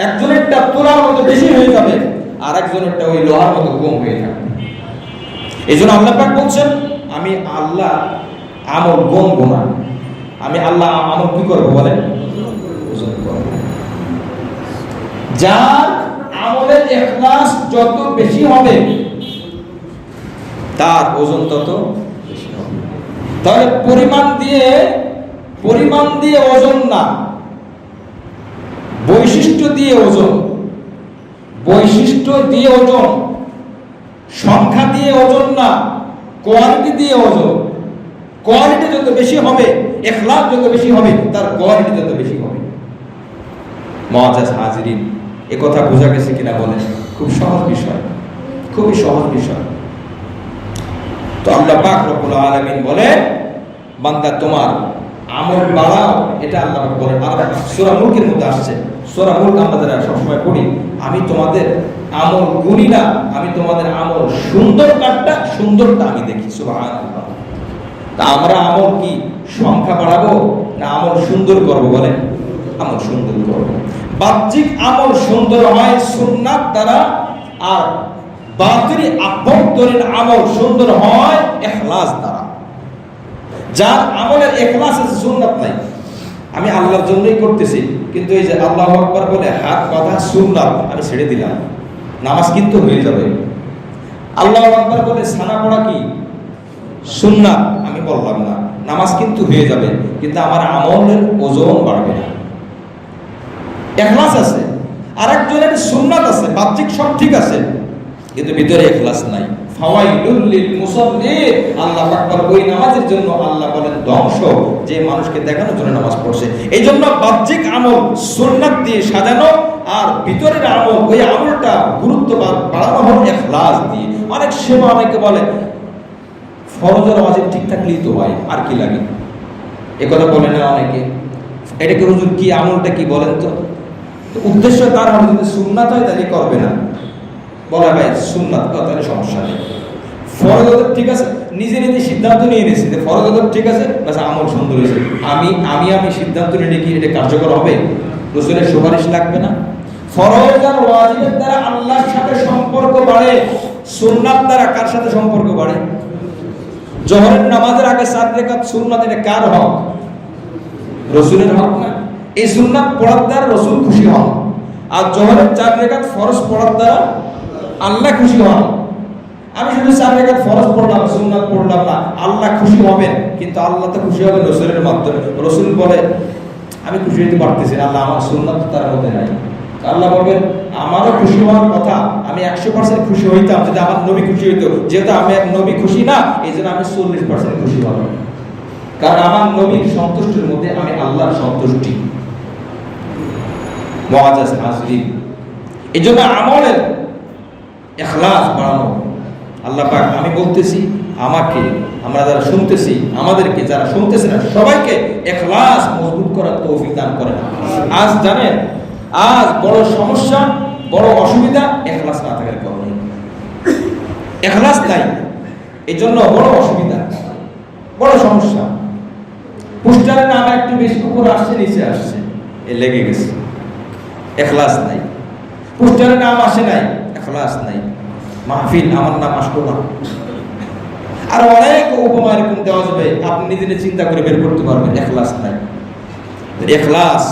একজনেরটা তুলার মতো বেশি হয়ে যাবে, আর একজনেরটা ওই লোহার মতো কম হয়ে যাবে। এই জন্য আল্লাহ পাক বলছেন, আমি আল্লাহ আমল গণব না, আমি আল্লাহ আমল কি করবো বলেন? ওজন করব। যার আমলের ইখলাস যত বেশি হবে, তার ওজন তত বেশি হবে। তাহলে পরিমাণ দিয়ে ওজন না, বৈশিষ্ট্য দিয়ে ওজন। বৈশিষ্ট্য দিয়ে ওজন, সংখ্যা দিয়ে ওজন না, কোয়ালিটি দিয়ে ওজন। কোয়ালিটি যত বেশি হবে, ইখলাস যত বেশি হবে, তার কোয়ালিটি তত বেশি হবে। মুআজ্জাজ হাজিরিন, এ কথা বোঝা গেছে কিনা বলেন? খুব সহজ বিষয়, খুবই সহজ বিষয়। তো আল্লাহ পাক রব্বুল আলামিন বলেন, বান্দা তোমার আমল বাড়াও। এটা আল্লাহ পাক বলেন। আর সূরা মুলকের মধ্যে আসছে, সূরা মুলক আমরা যারা সবসময় পড়ি, আমি তোমাদের আমল গুনি না, আমি তোমাদের আমল সুন্দরটা আমি দেখি। সুবহানাল্লাহ। তা আমরা আমল কি সংখ্যা বাড়াবো না আমল সুন্দর করব বলেন? আমল সুন্দর করব। বাহ্যিক আমল সুন্দর হয় সুন্নাত দ্বারা, আর বাতিনি আভ্যন্তরীণ আমল সুন্দর হয় ইখলাস দ্বারা। যার আমলের ইখলাস আছে, সুন্নাত নাই, আমি আল্লাহর জন্যই করতেছি, কিন্তু এই যে আল্লাহু আকবার বলে হাত বাঁধা সুন্নাত আমি ছেড়ে দিলাম, নামাজ কিন্তু হয়ে যাবে। আল্লাহু আকবার বলে সানা পড়া কি সুন্নাত আমি বললাম না, নামাজ কিন্তু হয়ে যাবে, কিন্তু আমার আমলের ওজন বাড়বে না। ইখলাস আছে, আরেকজনের সুন্নাত আছে, বাহ্যিক সব ঠিক আছে, কিন্তু ভিতরে ইখলাস নাই। ফাওয়াইলুল লিল মুসাল্লিন, আল্লাহ আকবার ওই নামাজের জন্য আল্লাহ বলেন ধ্বংস, যে মানুষকে দেখানোর জন্য নামাজ পড়ছে। এই জন্য বাহ্যিক আমল সুন্নাত দিয়ে সাজানো, আর ভিতরের আমল ওই আমলটা গুরুত্ব বাড়ানো হলো ইখলাস দিয়ে। অনেক সময় অনেকে বলে ফরজের ওয়াজিব ঠিক থাকলেই তো হয়, আর কি লাগে, এ কথা বলে না অনেকে। এটাকে হুজুর কি আমলটা কি বলেন তো? উদ্দেশ্য তার হবে যদি সুন্নাত হয় তাহলে করবে না, বলা ভাই সুন্নাত তাহলে সমস্যা নেই। ফরজ ঠিক আছে, নিজে নিজে সিদ্ধান্ত নিয়ে নিয়েছি যে ফরজ ঠিক আছে, বাস আমল সুন্দর হয়েছে, আমি সিদ্ধান্ত নিয়ে কি এটা কার্যকর হবে? রাসূলের সুপারিশ লাগবে না। ফরজ আর ওয়াজিবের দ্বারা আল্লাহর সাথে সম্পর্ক বাড়ে, সুন্নাত দ্বারা কার সাথে সম্পর্ক বাড়ে? জোহরের নামাজের আগে 4 রাকাত সুন্নাত, এটা কার হক? রাসূলের হক না? এই সুন্নাত পড়ার দ্বারা রাসূল খুশি হন, আর জোহরের 4 রাকাত ফরজ পড়ার দ্বারা আল্লাহ খুশি হন। আমি শুধু 4 রাকাত ফরজ পড়লাম, সুন্নাত পড়লাম না, আল্লাহ খুশি হবেন, কিন্তু আল্লাহ তো খুশি হবেন রাসূলের মাধ্যমে। রাসূল বলে আমি খুশি হতে পারতেছি না, আল্লাহ আমার সুন্নাত তার মধ্যে নাই। আল্লাহ বলবেন আমারও খুশি হওয়ার কথা, আমি 100% খুশি হইতাম যদি আমার নবী খুশি হইতো, যেহেতু আমি এক নবী খুশি না, এই জন্য আমি 40% খুশি হব, কারণ আমার নবীর সন্তুষ্টির মধ্যে আমি আল্লাহর সন্তুষ্টি। মুআজ্জাজ হাজরিন, এই জন্য আমলের ইখলাস বাড়ানো। আল্লাহ পাক আমি বলতেছি আমাকে, আমরা যারা শুনতেছি, আমাদেরকে যারা শুনতেছে না, সবাইকে ইখলাস মজবুত করার তৌফিক দান করেন। আজ জানেন, আজ বড় সমস্যা, বড় অসুবিধা ইখলাস না থাকার কারণে। ইখলাস নাই, এই জন্য বড় অসুবিধা, বড় সমস্যা। পোস্টারের নাম একটু বেশি উপরে আসছে, নিচে আসছে, এ লেগে গেছে, ইখলাস নাই। পোস্টারের নাম আসে নাই, ইখলাস নাই। মাহফিল আমার নাম আসলো না। আর অনেক উপমা এরকম দেওয়া যাবে, আপনি নিজে চিন্তা করে বের করতে পারবেন। ইখলাস নাই। ইখলাস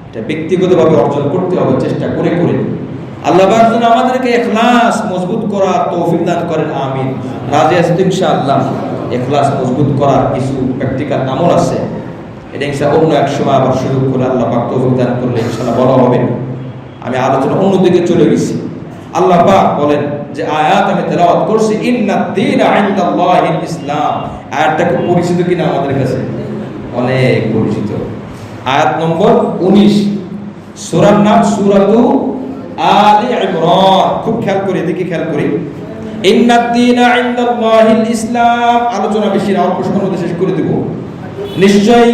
এটা ব্যক্তিগতভাবে অর্জন করতে হবে, চেষ্টা করে করে। আল্লাহ পাক যেন আমাদেরকে ইখলাস মজবুত করার তৌফিক দান করেন, আমিন। রাজি আছি তো ইনশাআল্লাহ? ইখলাস মজবুত করার কিছু প্র্যাকটিক্যাল আমল আছে, এটা ইনশাআল্লাহ অন্য এক সময় আবার সুযোগ করে আল্লাহ পাক তৌফিক দান করলে ইনশাআল্লাহ বলা হবে। আমি আলোচনা অন্যদিকে চলে গেছি। আল্লাহ পাক বলেন যে আয়াত আমি তেলাওয়াত করছি, ইন্নাদ দীন ইনদাল্লাহিল ইসলাম। আয়াতটা খুব পরিচিত কিনা আমাদের কাছে? অনেক পরিচিত। আয়াত নম্বর 19, সূরার নাম সূরাতু আলে ইমরান। খুব খেয়াল করে, এদিকে খেয়াল করি। ইন্নাদ দীন ইনদাল্লাহিল ইসলাম। আলোচনা বেশি না, অল্প সময়ের মধ্যে শেষ করে দেব। নিশ্চয়ই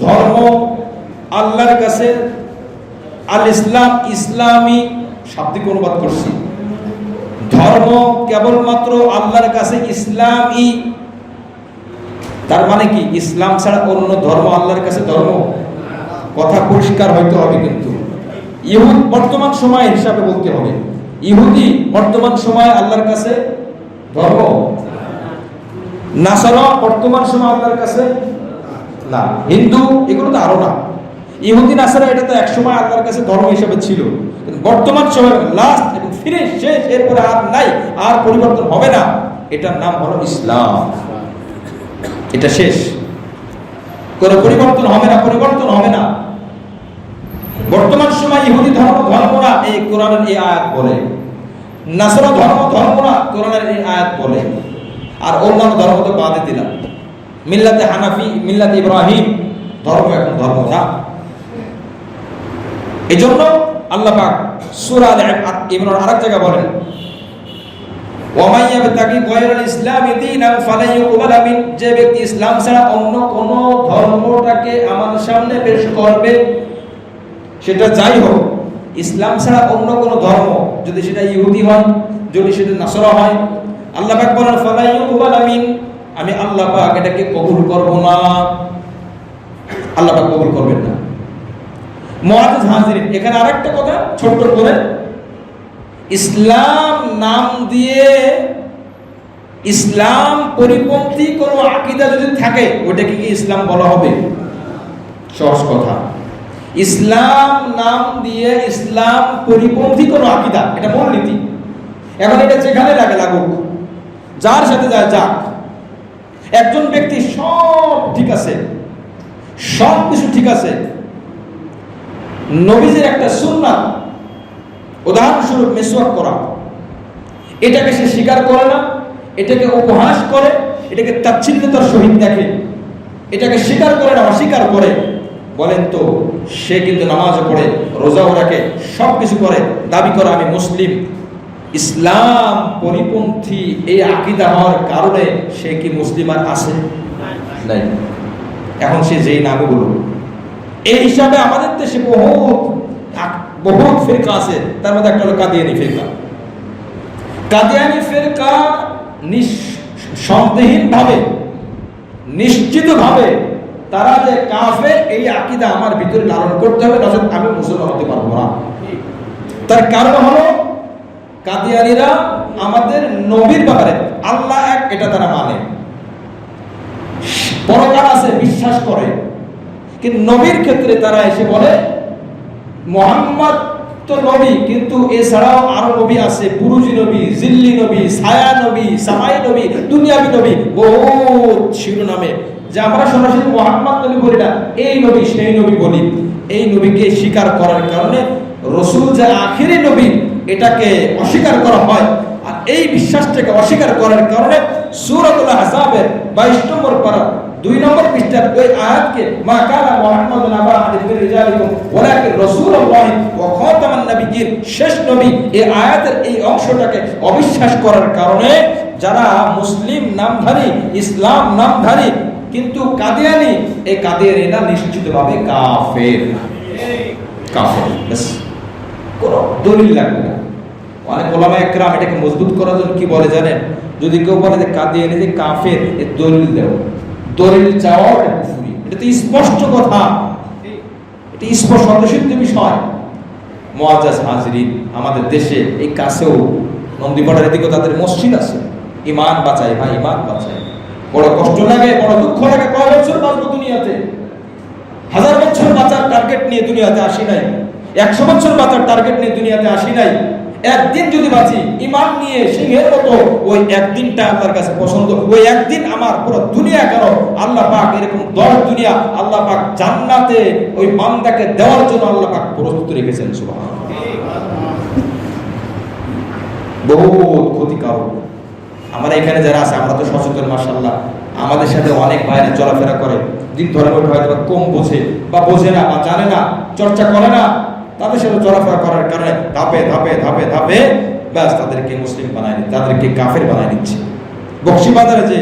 ধর্ম আল্লাহর কাছে, আল ইসলাম ইসলামী শাব্দিক অনুবাদ করছি। ধর্ম কেবলমাত্র আল্লাহর কাছে ইসলামই। তার মানে কি ইসলাম ছাড়া অন্য ধর্ম আল্লাহর কাছে ধর্ম? কথা পরিষ্কার হইতে হবে। কিন্তু ইহুদ বর্তমান সময় হিসাবে বলতে হবে, ইহুদি বর্তমান সময় আল্লাহর কাছে ধর্ম, নাসারা বর্তমান সময় আল্লাহর কাছে না, হিন্দু এগুলো তো আরো না। ইহুদি নাসারা এটা তো একসময় আল্লাহর কাছে ধর্ম হিসেবে ছিল, বর্তমান সময় লাস্ট এবং ফিরে শেষ, এরপরে আর নাই, আর পরিবর্তন হবে না। এটার নাম হলো ইসলাম। এটা শেষ, কোনো পরিবর্তন হবে না, পরিবর্তন হবে না। বর্তমান সময় ইহুদি ধর্ম ধর্মরা এই কোরআনের এই আয়াত বলে, নাসারা ধর্ম ধর্মরা কোরআনের এই আয়াত বলে, আর অন্যান্য ধর্ম তো বাদে দিলাম। মিল্লাতে হানাফি, মিল্লাতে ইব্রাহিম ধর্ম এখন ধর্ম না। এই জন্য আল্লাহ পাক সূরা আলে ইমরান আরেক জায়গায় বলেন, ওয়ামান ইয়াবতাগি গায়রাল ইসলামি দীনান ফালান ইউকবালা মিন। যে ব্যক্তি ইসলাম ছাড়া অন্য কোন ধর্মটাকে আমার সামনে পেশ করবে, সেটা যাই হোক, ইসলাম ছাড়া অন্য কোন ধর্ম, যদি সেটা ইহুদি হয়, যদি সেটা নাসারা হয়, আল্লাহ পাক বলেন ফালান ইউকবালা মিন, আমি আল্লাহ পাক এটাকে কবুল করব না। আল্লাহ পাক কবুল করবেন না। মুআজ্জাজ হাজিরিন, এখানে আরেকটা কথা ছোট্ট করে, ইসলাম নাম দিয়ে ইসলাম পরিপন্থী কোনো আকীদা যদি থাকে, ওটাকে কি ইসলাম বলা হবে? সহজ কথা, ইসলাম নাম দিয়ে ইসলাম পরিপন্থী কোনো আকীদা, এটা মূলনীতি। এখন এটা যেখানে লাগে লাগুক, যার সাথে যায় যাক। একজন ব্যক্তি সব ঠিক আছে, সব কিছু ঠিক আছে, নবীজির একটা সুন্নাত, উদাহরণস্বরূপ মিসওয়াক করা, এটাকে সে স্বীকার করে না, এটাকে উপহাস করে, এটাকে তাচ্ছিল্যতার সহিত দেখে, এটাকে স্বীকার করে না, অস্বীকার করে, বলেন তো সে কিন্তু নামাজও পড়ে, রোজাও রাখে, সব কিছু করে, দাবি করে আমি মুসলিম, ইসলাম পরিপন্থী এই আকীদা হওয়ার কারণে সে কি মুসলিম আর আছে? নাই। এখন সে যেই নামগুলো, এই হিসাবে আমাদের দেশে বহুত ফিরকা আছে, তার মধ্যে একটা হলো কাদিয়ানী ফিরকা। কাদিয়ানী ফিরকা সন্দেহহীনভাবে, নিশ্চিতভাবে তারা যে কাফের, এই আকীদা আমার ভিতরে লালন করতে হবে, নচেত আমি মুসলমান হতে পারবো না। তার কারণ হলো কাদিয়ানীরা আমাদের নবীর ব্যাপারে আল্লাহ এক এটা তারা মানে, পরকাল আছে বিশ্বাস করে, কিন্তু নবীর ক্ষেত্রে তারা এসে বলে মুহাম্মদ তো নবী, কিন্তু এছাড়াও আরো নবী আছে, বুরুজি নবী, জিল্লি নবী, ছায়া নবী, সামাই নবী, দুনিয়াবী নবী, বহুত শিরোনামে, যে আমরা সরাসরি মুহাম্মদ নবী বলি না, এই নবী সেই নবী বলি। এই নবীকে স্বীকার করার কারণে রাসূল যে আখিরি নবী, এটাকে অস্বীকার করা হয়। আর এই বিশ্বাসটাকে অস্বীকার করার কারণে সূরাতুল আহজাবের 22 নম্বর পারা 2 নম্বর পৃষ্ঠার ওই আয়াতকে মা কানা মুহাম্মাদুন আবা আহাদিন মির রিজালিকুম ওয়ালাকিন রাসূলুল্লাহ ওয়া খাতামান নবিয়্যিন, শেষ নবী, এই আয়াতের এই অংশটাকে অবিশ্বাস করার কারণে যারা মুসলিম নামধারী, ইসলাম নামধারী কিন্তু কাদিয়ানী, এই কাদিয়ানীরা নিশ্চিতভাবে কাফের। কাফের, বাস, কোনো দলিল লাগবে না। অনেক ওলামা একরাম এটাকে মজবুত করার জন্য কি বলে জানেন? যদি কেউ বলে যে কাদিয়ানী যে কাফের, এর দলিল দেও, দলিল চাওয়াও এটা কুফরি। এটা তো স্পষ্ট কথা, এটা স্পষ্ট অনিষিদ্ধ বিষয়। মুআজ্জাজ হাজরিন, আমাদের দেশে এই কাছেও নন্দীপাড়ার এদিকে তাদের মসজিদ আছে। ইমান বাঁচায় ভাই, ইমান বাঁচায়। বড় কষ্ট লাগে, বড় দুঃখ লাগে। কয় বছর বাঁচবো দুনিয়াতে? 1000 বছর বাঁচার টার্গেট নিয়ে দুনিয়াতে আসি নাই, 100 বছর বাঁচার টার্গেট নিয়ে দুনিয়াতে আসি নাই। একদিন যদি বাঁচি ইমান নিয়ে সিংহের মতো, ওই একদিনটা আল্লাহর কাছে পছন্দ। ওই একদিন আমার পুরো দুনিয়া কেন, আল্লাহ পাক এরকম 10 দুনিয়া আল্লাহ পাক জান্নাতে ওই বান্দাকে দেওয়ার জন্য আল্লাহ পাক প্রস্তুত রেখেছেন। সুবহানাল্লাহ। বহুত ক্ষতিকারক। আমরা এখানে যারা আছে আমরা তো সচেতন, মাশাআল্লাহ। আমাদের সাথে অনেক বাইরে চলাফেরা করে, দিন ধর্মের হয়তো কম বোঝে বা বোঝে না বা জানে না, চর্চা করে না, তাদের সাথে চলাফেরা করার কারণে ধাপে ধাপে ধাপে ধাপে ব্যাস তাদেরকে মুসলিম বানায় নিচ্ছে, তাদেরকে কাফের বানায় নিচ্ছে। বক্সিবাজারে যে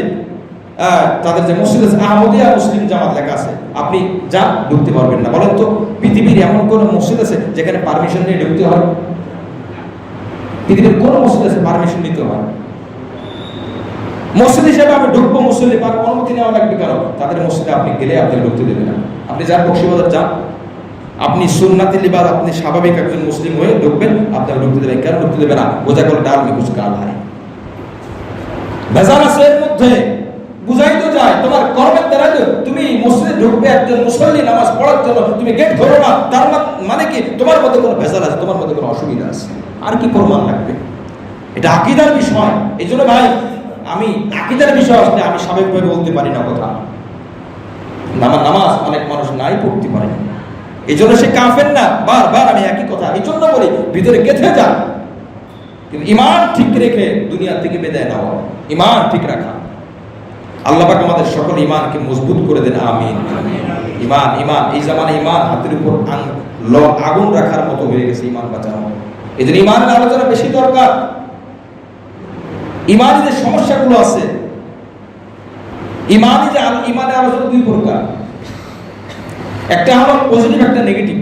তাদের যে মসজিদ আছে, আহমদিয়া মুসলিম জামাত লেখা আছে, আপনি যা ঢুকতে পারবেন না। বলেন তো পৃথিবীর এমন কোন মসজিদ আছে যেখানে পারমিশন নিয়ে ঢুকতে হয়? পৃথিবীর কোন মসজিদ আছে পারমিশন নিতে হয়? মসজিদ হিসেবে আমি ঢুকবো, মুসল্লি পাক অনুমতি নেওয়া লাগবে। কারণ তাদের মসজিদে আপনি গেলে আপনি ঢুকতে দেবে না। আপনি যান বক্সিবাজার যান, আপনি সুন্নাতি লিবাস, আপনি স্বাভাবিক একজন মুসলিম হয়ে ঢুকবেন, আপনারা ঢুকতে দেবেন। কেন ঢুকতে দেবে না? বোঝা করে ডাল নিখুঁজ কাল হয়, ভেজাল আছে এর মধ্যে। বুঝাই তো যায় তোমার কর্মের দ্বারা তুমি মসজিদে ঢুকবে একজন মুসল্লি নামাজ পড়ার জন্য, তুমি গেট ধরো না, তার মানে কি তোমার মধ্যে কোনো ভেজাল আছে, তোমার মধ্যে কোনো অসুবিধা আছে। আর কি প্রমাণ লাগবে? এটা আকীদার বিষয়। এই জন্য ভাই আমি আকীদার বিষয় আসলে আমি স্বাভাবিকভাবে বলতে পারি না কথা। নামাজ অনেক মানুষ নাই পড়তে পারে, এই জন্য সে কাফের না। বারবার আমি একই কথা এই জন্য বলি, ভিতরে গেঁথে যান। কিন্তু ইমান ঠিক রেখে দুনিয়া থেকে বিদায় নেওয়া, ইমান ঠিক রাখা। আল্লাহ পাক আমাদের সকল ইমানকে মজবুত করে দেন, আমিন। ইমান, ইমান, এই জামানে ইমান হাতের উপর আগুন রাখার মতো হয়ে গেছে, ইমান বাঁচানো। এই জন্য ইমানের আলোচনা বেশি দরকার। ইমানের যে সমস্যাগুলো আছে, ইমানের আলোচনা 2 প্রকার, একটা হলো পজিটিভ, একটা নেগেটিভ।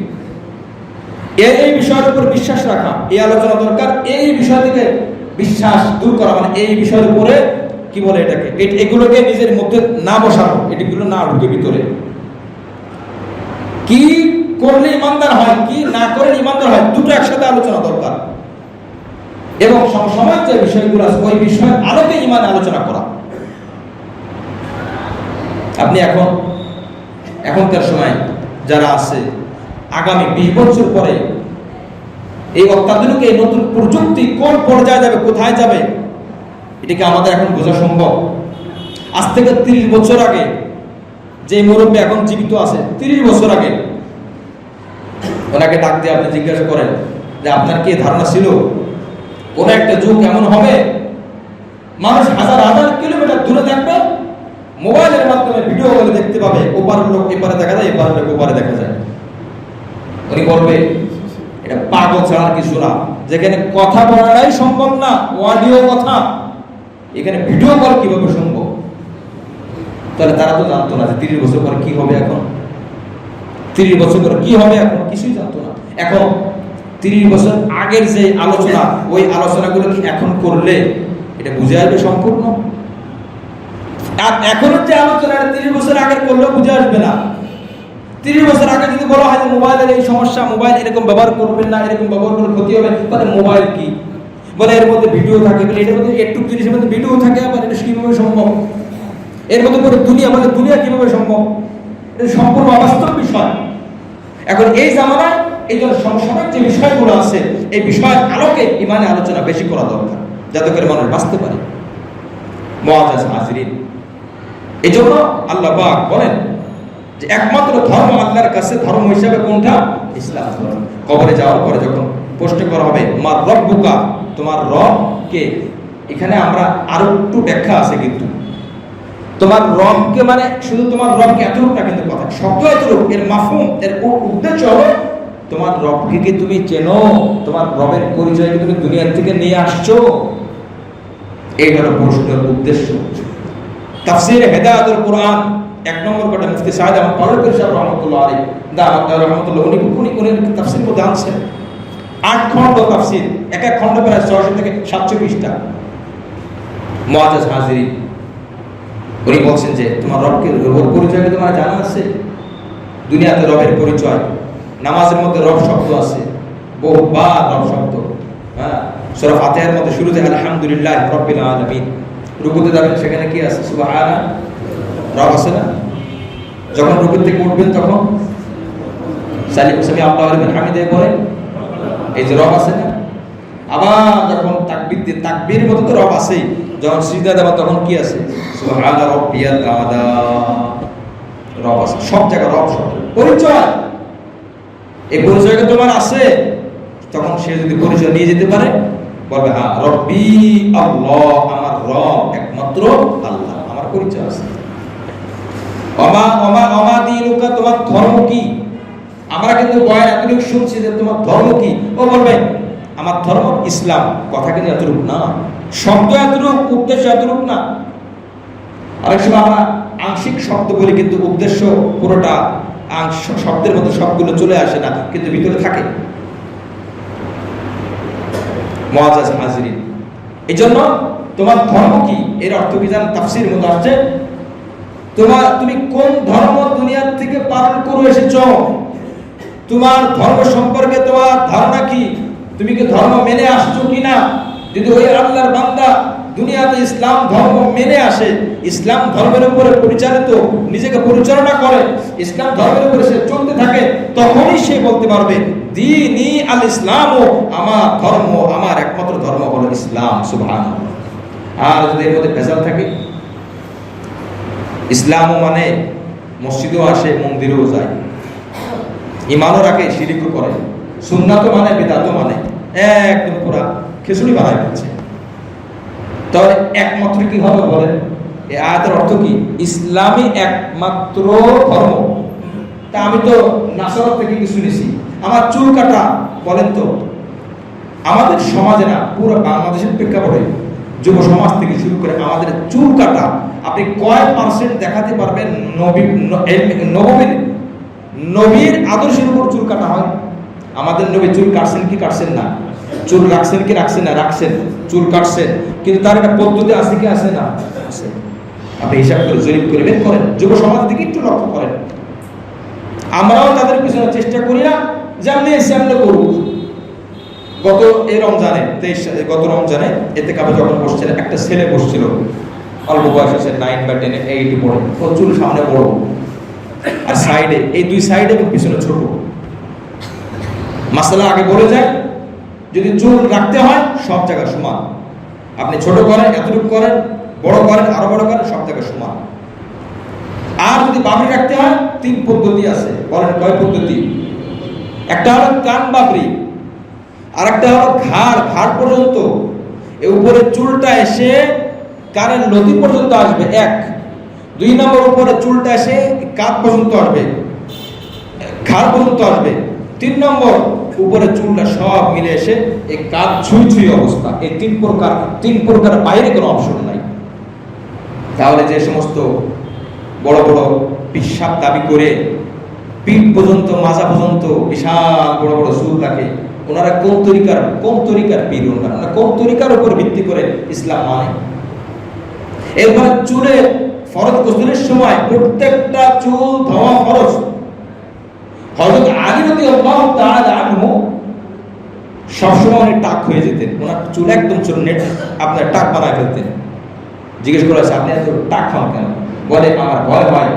এই বিষয়ের উপর বিশ্বাস রাখা, এই আলোচনা দরকার। এই বিষয় থেকে বিশ্বাস দূর করা, মানে এই বিষয়ের উপরে কি বলে এটাকে, এগুলোকে নিজের মধ্যে না বসানো, এগুলো না ঢুকে ভিতরে। কি করলে ইমানদার হয়, কি না করলে ইমানদার হয়, দুটো একসাথে আলোচনা দরকার। এবং সমসাময়িক যে বিষয়গুলো আছে ওই বিষয়ের আলোকে ইমান আলোচনা করা। আপনি এখনকার সময় যারা আছে আগামী 20 বছর পরে এই অত্যাধুনিক এই নতুন প্রযুক্তি কোন পর্যায়ে যাবে, কোথায় যাবে, এটাকে আমাদের এখন বোঝা সম্ভব? আজ থেকে 30 বছর আগে যে মুরব্বী এখন জীবিত আছে, 30 বছর আগে ওনাকে ডাক দিয়ে আপনি জিজ্ঞাসা করেন যে আপনার কি ধারণা ছিল কোন একটা যুগ এমন হবে মানুষ হাজার হাজার কিলোমিটার দূরে থাকবে, মোবাইলের মাধ্যমে ভিডিও কলে দেখতে পাবে, ওপারের লোক এপারে দেখা যায়, এপারের লোক ওপারে দেখা যায়। উনি বলবে এটা পাগল ছাড়া আর কিছু না, যেখানে কথা বলাটাই সম্ভব না, অডিও কথা, এখানে ভিডিও কল কিভাবে সম্ভব? তাহলে তারা তো জানতো না যে 30 বছর পর কি হবে। এখন 30 বছর পর কি হবে এখন কিছুই জানতো না। এখন 30 বছর আগের যে আলোচনা, ওই আলোচনাগুলো কি এখন করলে এটা বুঝে আসবে সম্পূর্ণ? আর এখনের যে আলোচনা 30 বছর আগের করলেও বুঝে আসবে না। 30 বছর আগে যদি বলা হয় যে মোবাইলের এই সমস্যা, মোবাইল এরকম ব্যবহার করবেন না, এরকম ব্যবহার করলে ক্ষতি হবে, তাহলে মোবাইল কি বলে, এর মধ্যে ভিডিও থাকে বলে, এর মধ্যে একটু জিনিসের মধ্যে ভিডিও থাকে, আবার এটা কিভাবে সম্ভব? এর মধ্যে করে দুনিয়া বলে, দুনিয়া কিভাবে সম্ভব? এটা সম্পূর্ণ অবাস্তব বিষয়। এখন এই জামানায় এই জন্য সমসাময়িক যে বিষয়গুলো আছে, এই বিষয়ের আলোকে ইমানে আলোচনা বেশি করা দরকার, যাতে করে মানুষ বাঁচতে পারে। মুআজ্জাজ হাজিরিন, এই জন্য আল্লাহ পাক বলেন যে একমাত্র ধর্ম আল্লাহর কাছে ধর্ম হিসাবে কোনটা? ইসলাম ধর্ম। কবরে যাওয়ার পরে যখন প্রশ্ন করা হবে মা রব্বুকা, তোমার রব কে, এখানে আমরা আরো একটু ব্যাখ্যা আছে, কিন্তু তোমার রবকে মানে শুধু তোমার রবকে এতটুকুটা কিন্তু কথা, শব্দ এতটুকু, এর মাফহুম, এর উদ্দেশ্য হলো তোমার রবকে কি তুমি চেনো, তোমার রবের পরিচয় কি তুমি দুনিয়ার থেকে নিয়ে আসছো? এই হলো প্রশ্নের উদ্দেশ্য। তাফসীরে হেদায়াতুল কোরআন 1 নম্বর কথা মুফতি সাঈদ আহমদ পারভেজ সাহেব রাহমাতুল্লাহ আলাইহি রাহমাতুল্লাহ উনি তাফসীর মধ্যে আনছেন 8 খণ্ড তাফসীর, এক এক খণ্ড প্রায় 600 থেকে 700 পৃষ্ঠা। মুআজ্জাজ হাজিরিন, উনি বলছেন যে তোমার রবকে, রবের পরিচয় কি তোমার জানা আছে? দুনিয়াতে রবের পরিচয়, নামাজের মধ্যে রব শব্দ আছে, বহুবার রব শব্দ। হ্যাঁ, সূরা ফাতিহার মধ্যে শুরুতে আলহামদুলিল্লাহ রাব্বিল আলামিন, রুকুতে যাবেন সেখানে কি আছে? সুবহানা, রব আছে না? যখন রুকু থেকে উঠবেন তখন সামি আল্লাহু লিমান হামিদে বলেন, এই যে রব আছে না? আবার যখন তাকবীর দিয়ে, তাকবীর মতো তো রব আছেই, যখন সিজদা দেব তখন কি আছে? সুবহানা রাব্বিয়াল আ'লা, রব আছে। সব জায়গায় রব শব্দ পরিচয়। এই পরিচয়টা তোমার আছে, তখন সে যদি পরিচয় নিয়ে যেতে পারে, বলবে হ্যাঁ রব্বি আল্লাহ, আমার রব একমাত্র আল্লাহ, আমার পরিচয় আছে। অমা দীনুকা, তোমার ধর্ম কি? আমরা কিন্তু বয়ান এতটুকু শুনছি যে তোমার ধর্ম কি, ও বলবে আমার ধর্ম ইসলাম, কথা কিন্তু এতটুকু না, শব্দ এতটুকু, উদ্দেশ্য এতটুকু না। অনেক সময় আমরা আংশিক শব্দ বলি, কিন্তু উদ্দেশ্য পুরোটা শব্দের মধ্যে সবগুলো চলে আসে না, কিন্তু ভিতরে থাকে। মুআজ্জাজ হাজিরিন, এই জন্য তোমার ধর্ম কি, এর অর্থ কি জানেন? তাফসীরের মধ্যে আসছে তুমি কোন ধর্ম দুনিয়ার থেকে পালন করে এসেছো, তোমার ধর্ম সম্পর্কে তোমার ধারণা কি, তুমি কি ধর্ম মেনে আসছো কিনা। যদি ওই আল্লাহর বান্দা দুনিয়াতে ইসলাম ধর্ম মেনে আসে, ইসলাম ধর্মের উপরে পরিচালিত, নিজেকে পরিচালনা করে, ইসলাম ধর্মের উপরে সে চলতে থাকে, তখনই সে বলতে পারবে দীনি আল ইসলাম, আমার ধর্ম, আমার একমাত্র ধর্ম হলো ইসলাম। সুবহানাল্লাহ। আর যদি এর মধ্যে ভেজাল থাকে, ইসলামও মানে মসজিদেও আসে, মন্দিরেও যায়, ইমানও রাখে, শিরকও করে, সুন্নাতও মানে, বিদআতও মানে, একদম পুরা খিচুড়ি বানায় ফেলছে, তাহলে একমাত্র কি হবে বলেন? এই আয়াতের অর্থ কি? ইসলামই একমাত্র ধর্ম। তা আমি তো নাসারত থেকে কিছু শুনেছি, আমার চুল কাটা, বলেন তো আমাদের সমাজে না, পুরো বাংলাদেশের প্রেক্ষাপটে যুব সমাজ থেকে শুরু করে আমাদের চুল কাটা, আপনি কয় পার্সেন্ট দেখাতে পারবেন নবীর আদর্শের উপর চুল কাটা হয়? আমাদের নবী চুল কাটছেন কি কাটছেন না? চুল রাখছেন কি রাখছেন না? রাখছেন, চুল কাটছেন, কিন্তু তার একটা পদ্ধতি আছে কি আছে না? আছে। আপনি হিসাব করে জরিপ করে বের করেন, যুব সমাজ দিকে একটু লক্ষ্য করেন। আমরাও তাদের পিছনে চেষ্টা করি না, যেমনি সামনে করব। গত এই রমজানে, গত রমজানে এতে কাবে যখন বসছিলেন, একটা ছেলে বসছিল, অল্প বয়স আছে, 9 বা 10 8 পড়ে, ও চুল সামনে বড়, আর সাইডে, এই দুই সাইডে এবং পিছনে ছোট। মাসালা আগে বলে যায়, যদি চুল রাখতে হয় সব জায়গায় সমান, আপনি ছোট করেন এতটুকু করেন, বড় করেন আরো বড় করেন, সব জায়গায় সমান। আর যদি বাবরি রাখতে হয় 3 পদ্ধতি আছে। বলেন কয় পদ্ধতি? একটা হলো কান বাবরি, আর একটা হলো ঘাড় পর্যন্ত, এর উপরে চুলটা এসে কানের নদী পর্যন্ত আসবে 1। 2 নম্বর উপরে চুলটা এসে কাঁধ পর্যন্ত আসবে, ঘাড় পর্যন্ত আসবে। 3 নম্বর উপরে চুলটা সব মিলে এসে এই কাঁধ ছুঁই অবস্থা। এই 3 প্রকার বাইরে কোনো অপশন নাই। তাহলে যে সমস্ত বড় বড় পিসাব দাবি করে পিঠ পর্যন্ত মাজা পর্যন্ত বিশাল বড় বড় চুল রাখে, ওনারা কোন তরিকার পীর? ওনারা কোন তরিকার উপর ভিত্তি করে ইসলাম মানে? এরপরে চুলে ফরজ গোসলের সময় প্রত্যেকটা চুল ধোয়া ফরজ। হযরত আলী রাদিয়াল্লাহু তাআলা আনহু সবসময় অনেক টাক হয়ে যেতেন, ওনার চুল একদম ছোট, নেট আপনার টাক বানায় ফেলতেন। জিজ্ঞেস করা হয়েছে আপনি এত টাক খান কেন? বলে আমার ভয় হয়,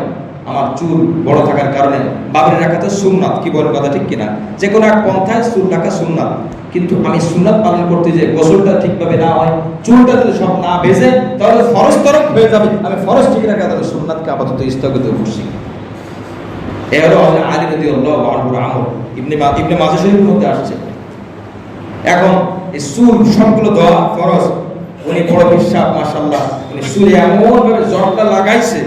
আমার চুল বড় থাকার কারণে। বাবরি রাখা তো সুন্নাত, কি বলেন কথা ঠিক কিনা? যে কোনো এক পন্থায় চুল রাখা সুন্নাত, কিন্তু আমি সুন্নাত পালন করতে যে গোসলটা ঠিকভাবে না হয়, চুলটা যদি সব না ভেজে, তাহলে ফরজ তরক হয়ে যাবে। আমি ফরজ ঠিক রাখা, তাহলে সুন্নাতকে আপাতত স্থগিত করছি। এ হলো আলী রাদিয়াল্লাহু আনহুর আমল। ইবনে মাজাহ শরীফের মধ্যে আসছে। এখন এই চুল সবগুলো দেওয়া ফরজ। উনি বড় বিশ্বাস, মাশাআল্লাহ, উনি চুলে এমন ভাবে জটটা লাগাইছে,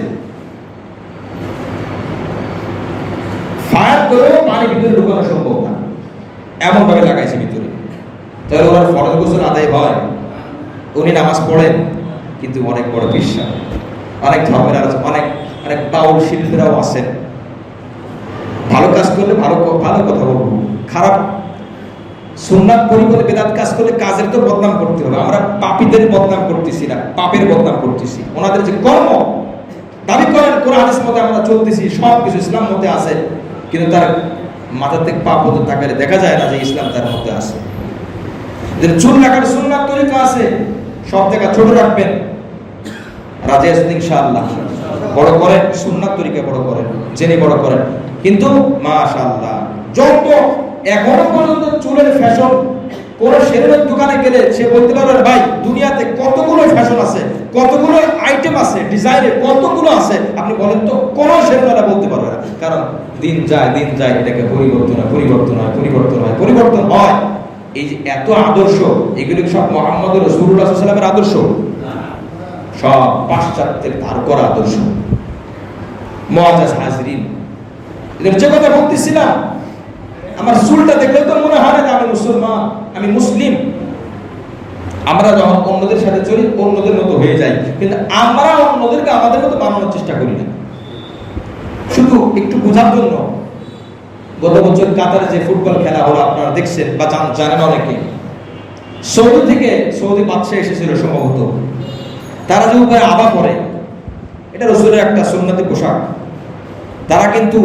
ফায়ার করেও পানি ভিতরে ঢুকানো সম্ভব না, এমন ভাবে লাগাইছে ভিতরে। তাহলে ওনার ফরজ গোসল আদায় হয়, উনি নামাজ পড়েন, কিন্তু অনেক বড় বিশ্বাস। অনেক ধর্মের আছে, অনেক বাউল শিল্পীরাও আছেন, ভালো কাজ করলে ভালো কথা বলবো, খারাপ সুন্নাত পরিবর্তে বেদাত কাজ করলে কাজের তো বদনাম করতে হবে। আমরা পাপীদের বদনাম করতেছি না, পাপের বদনাম করতেছি। ওনাদের যে কর্ম দাবি করেন কোরআন হাদিস মতে আমরা চলতেছি, সব কিছু ইসলাম মতে আছে, কিন্তু তার মাথা থেকে পা পর্যন্ত তাকালে দেখা যায় না যে ইসলাম তার মধ্যে আছে। চুল রাখার সুন্নাত তরিকা আছে, সব জায়গা ছোট রাখবেন, রাজি আছেন ইনশাআল্লাহ? বড় করেন, সুন্নাত তরিকা বড় করেন, জেনে বড় করেন। কিন্তু মাশাআল্লাহ, যত এখনো পর্যন্ত চুলের ফ্যাশন, কোন সেলুনের দোকানে গেলে সে বলতে পারবে ভাই দুনিয়াতে কতগুলো ফ্যাশন আছে, কতগুলো আইটেম আছে, ডিজাইনের কতগুলো আছে, আপনি বলেন তো? কোন সেলুনওয়ালা বলতে পারবে না। কারণ দিন যায় এটাকে পরিবর্তন হয়। এই যে এত আদর্শ, এগুলো সব মুহাম্মদ রাসূলুল্লাহ সাল্লাল্লাহু আলাইহি ওয়াসাল্লামের আদর্শ? সব পাশ্চাত্যের ধার করা আদর্শ। মুআজ্জাজ হাজরিন, এদের যে কথা বলতেছিলাম, আমার চুলটা দেখলে তো মনে হয় না আমি মুসলমান, আমি মুসলিম। আমরা যখন অন্যদের সাথে চলি অন্যদের মতো হয়ে যাই, কিন্তু আমরা অন্যদেরকে আমাদের মতো বানানোর চেষ্টা করি না। শুধু একটু বোঝার জন্য, গত বছর কাতারে যে ফুটবল খেলা হলো আপনারা দেখছেন বা জানেন অনেকে, সৌদি বাদশাহ এসেছিল সম্ভবত। তারা যে উপরে আবা পরে, এটা রাসূলের একটা সুন্নতি পোশাক। তারা কিন্তু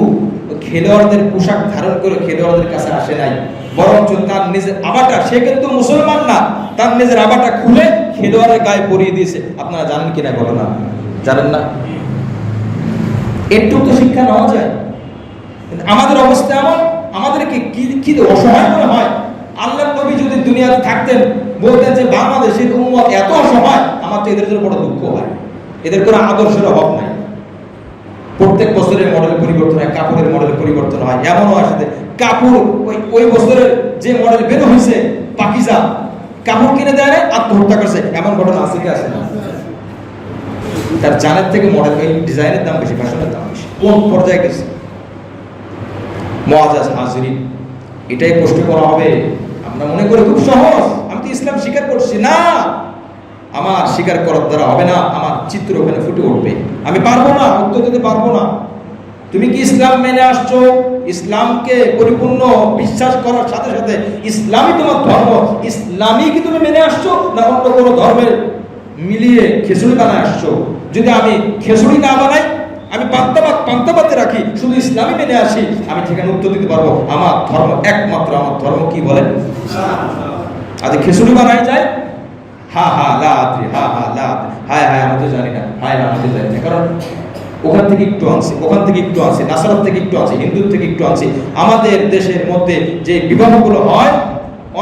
খেলোয়াড়দের পোশাক ধারণ করে খেলোয়াড়দের কাছে আসে নাই, বরঞ্চ তার নিজের আবাটা, সে কিন্তু মুসলমান না, তার নিজের আবাটা খুলে খেলোয়াড়ের গায়ে পরিয়ে দিয়েছে। আপনারা জানেন কিনা বলো না? জানেন না? একটু তো শিক্ষা নেওয়া যায়। আমাদের অবস্থা এমন, আমাদেরকে কি অসহায় মনে হয়। আল্লাহর নবী যদি দুনিয়াতে থাকতেন, বলতেন যে বাংলাদেশের উম্মত এত অসহায়, আমার তো এদের জন্য বড় দুঃখ হয়। এদের কোনো আদর্শের অভাব নাই। প্রত্যেক বছরের মডেল পরিবর্তন হয়, কাপড়ের মডেল পরিবর্তন হয়। এমনও আসে কাপড় ওই বছরের যে মডেল বের হয়েছে পাকিজা, কাপড় কিনে দেয় না, আত্মহত্যা করছে, এমন ঘটনা আছে কি আসে না? তার জানের থেকে মডেল, ওই ডিজাইনের দাম বেশি, ফ্যাশনের দাম বেশি। কোন পর্যায়ে গেছে? মুআজ্জাজ হাজরিন, এটাই প্রশ্ন করা হবে। আমরা মনে করি খুব সহজ, আমি তো ইসলাম স্বীকার করছি না। আমার স্বীকার করার দ্বারা হবে না, আমার চিত্র ওখানে ফুটে উঠবে। আমি পারবো না, উত্তর দিতে পারবো না। তুমি কি ইসলাম মেনে আসছো? ইসলামকে পরিপূর্ণ বিশ্বাস করার সাথে সাথে ইসলামই তোমার ধর্ম, ইসলামই কি তুমি মেনে আসছো, না অন্য কোনো ধর্মের মিলিয়ে খিচুড়ি বানায় আসছো? যদি আমি খিচুড়ি না বানাই, আমি পান্তাবাতে রাখি, শুধু ইসলামই মেনে আসি, আমি সেখানে উত্তর দিতে পারবো আমার ধর্ম একমাত্র, আমার ধর্ম কি বলে? আজ খিচুড়ি বানায় যায়, হা হা লা আদ্রি, হা হা লা, হায় হায় আমি তো জানি না, হায় না আমি তো জানি না। কারণ ওখান থেকে একটু আনছি, ওখান থেকে একটু আনছি, নাসারাত থেকে একটু আনছি, হিন্দুর থেকে একটু আনছি। আমাদের দেশের মধ্যে যে বিবাহগুলো হয়,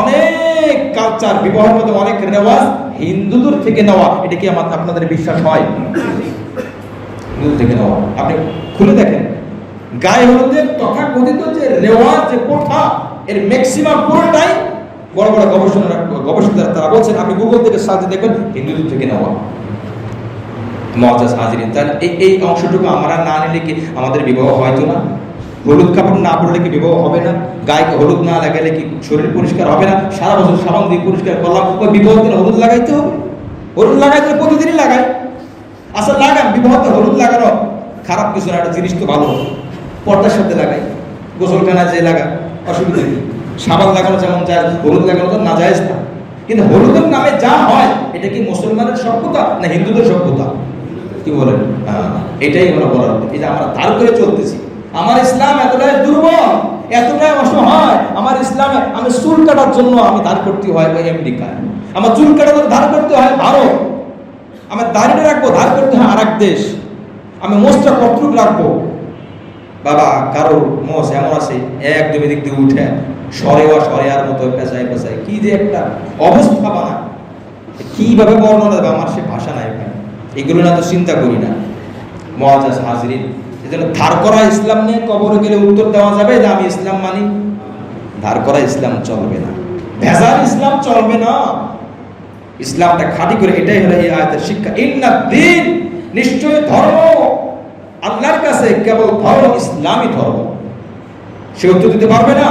অনেক কালচার, বিবাহের মধ্যে অনেক রেওয়াজ হিন্দুদের থেকে নেওয়া। এটা কি আপনাদের বিশ্বাস হয়? হিন্দুদের থেকে নেওয়া। আপনি খুলে দেখেন, গায়ে হলুদের তথাকথিত যে রেওয়াজ, যে প্রথা, এর ম্যাক্সিমাম পুরোটাই বড় বড় গবেষকরা তারা বলছেন, আপনি গুগল থেকে সার্চ দেখবেন হিন্দুদের থেকে নেওয়া। মুআজ্জাজ হাজিরিন, তাহলে এই অংশটুকু আমরা না নিলে কি আমাদের বিবাহ হয়তো না? হলুদ কাপড় না পরলে কি বিবাহ হবে না? গায়ে হলুদ না লাগালে কি শরীর পরিষ্কার হবে না? সারা বছর সাবান দিয়ে পরিষ্কার করলাম, ওই বিবাহের দিন হলুদ লাগাইতে হবে? হলুদ লাগাইতে প্রতিদিনই লাগাই। আচ্ছা লাগান, বিবাহতে হলুদ লাগানো খারাপ কিছু না, একটা জিনিস তো ভালো। পর্দার সাথে লাগাই, গোসলখানা যে লাগায়, অসুবিধা নেই। সাবান লাগানো যেমন যায়, হলুদ লাগানো তো না জায়েজ না। কিন্তু হলুদের নামে যা হয়, এটা কি মুসলমানের সভ্যতা না হিন্দুদের সভ্যতা? কি বলেন? এটাই হলো বলার। এই যে আমরা ধার করে চলতেছি, আমার ইসলাম এতটাই দুর্বল, এতটাই অসহায়। আমার ইসলামে আমি চুল কাটার জন্য আমি ধার করতে হয় ওই আমেরিকায়, আমার চুল কাটার জন্য ধার করতে হয় ভারত, আমার দাড়িটা রাখবো ধার করতে হয় আর এক দেশ, আমি মোষটা কতটুক রাখবো। বাবা কারো মোষ এমন আছে একদম এদিক দিয়ে উঠে সরেয়ার মতো পেঁচায় পেঁচায়, কি যে একটা অবস্থা বানা, কিভাবে বর্ণনা দেবে আমার সে ভাষা নাই ভাই। এগুলো না তো চিন্তা করি না। মুআজ্জাজ হাজিরিন, এজন্য ধার করা ইসলাম নিয়ে কবরে গেলে উত্তর দেওয়া যাবে যে আমি ইসলাম মানি? ধার করা ইসলাম চলবে না, ভেজাল ইসলাম চলবে না। ইসলামটা খাঁটি করে, এটাই হলো এই আয়াতের শিক্ষা। ইন্নাদ-দীন, নিশ্চয় ধর্ম আল্লাহর কাছে কেবল ধর্ম ইসলামই ধর্ম। সে উত্তর দিতে পারবে না।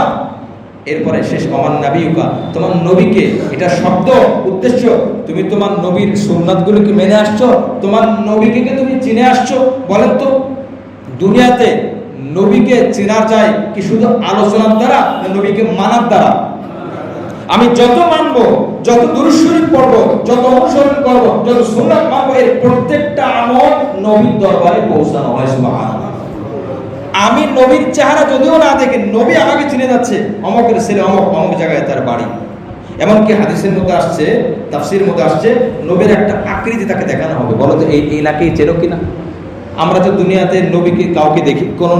এরপরে শেষ, আমার নাবিয়ুকা, তোমার নবীকে, এটা শব্দ উদ্দেশ্য, তুমি তোমার নবীর সুন্নাতগুলোকে মেনে আসছো, তোমার নবীকে তুমি চিনে আসছো। বলেন তো, দুনিয়াতে নবীকে চেনা যায় কি শুধু আলোচনার দ্বারা না নবীকে মানার দ্বারা? আমি যত মানবো, যত দুরূদ শরীফ পড়বো, যত অনুসরণ করবো, যত সুন্নাত মানবো, এর প্রত্যেকটা আমল নবীর দরবারে পৌঁছানো হয়। সুবহানাল্লাহ। আমি নবীর চেহারা যদিও না দেখি, নবী আমাকে চিনে যাচ্ছে, অমকের ছেলে অমক জায়গায় তার বাড়ি। এমনকি হাদিসের মধ্যে আসছে, তাফসীরের মধ্যে আসছে, নবীর একটা আকৃতি তাকে দেখানো হবে। বলো তো এই এলাকায় চেনো কিনা? আমরা তো দুনিয়াতে নবীকে কাউকে দেখি, কোন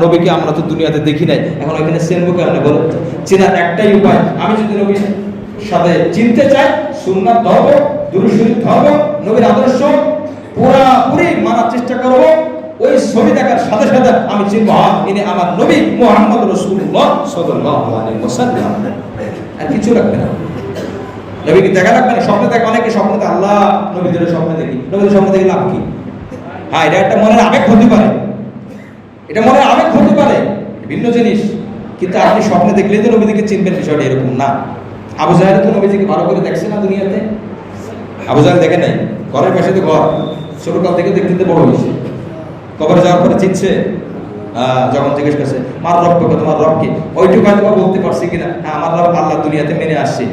নবীকে আমরা তো দুনিয়াতে দেখি নাই, এখন এখানে চিনবো কেমনে বলো? চেনার একটাই উপায়, আমি যদি নবীর সাথে চিনতে চাই, সুন্নাত ধরবো, দুরূদ শরীফ ধরবো, নবীর আদর্শ পুরোপুরি মানার চেষ্টা করবো। ওই ছবি দেখার সাথে সাথে আমি চিনবো, ইনি আমার নবী মুহাম্মদ রাসূলুল্লাহ সাল্লাল্লাহু আলাইহি ওয়াসাল্লাম। আর কিছু লাগবে না, নবীকে দেখা লাগবে না। স্বপ্নে দেখে, অনেকে স্বপ্নে আল্লাহ নবীদের স্বপ্নে দেখি, নবীদের স্বপ্নে দেখে লাভ কি? হ্যাঁ, এটা একটা মনের আবেগ হতে পারে, এটা মনের আবেগ হতে পারে, ভিন্ন জিনিস। কিন্তু আপনি স্বপ্নে দেখলেই তো নবীকে চিনবেন, বিষয়টা এরকম না। আবু জাহেল তো নবীজিকে ভালো করে দেখছে না দুনিয়াতে? আবু জাহেল দেখে নাই, ঘরের পাশে তো ঘর, ছোটকাল থেকে দেখতে বড় হয়েছে। কবরে যাওয়ার পরে চিনছে, যখন জিজ্ঞেস করছে মার রবকে, তোমার রবকে, ওইটুকু হয়তো বলতে পারছি কিনা, হ্যাঁ আমার রব আল্লাহ, দুনিয়াতে মেনে আসছে।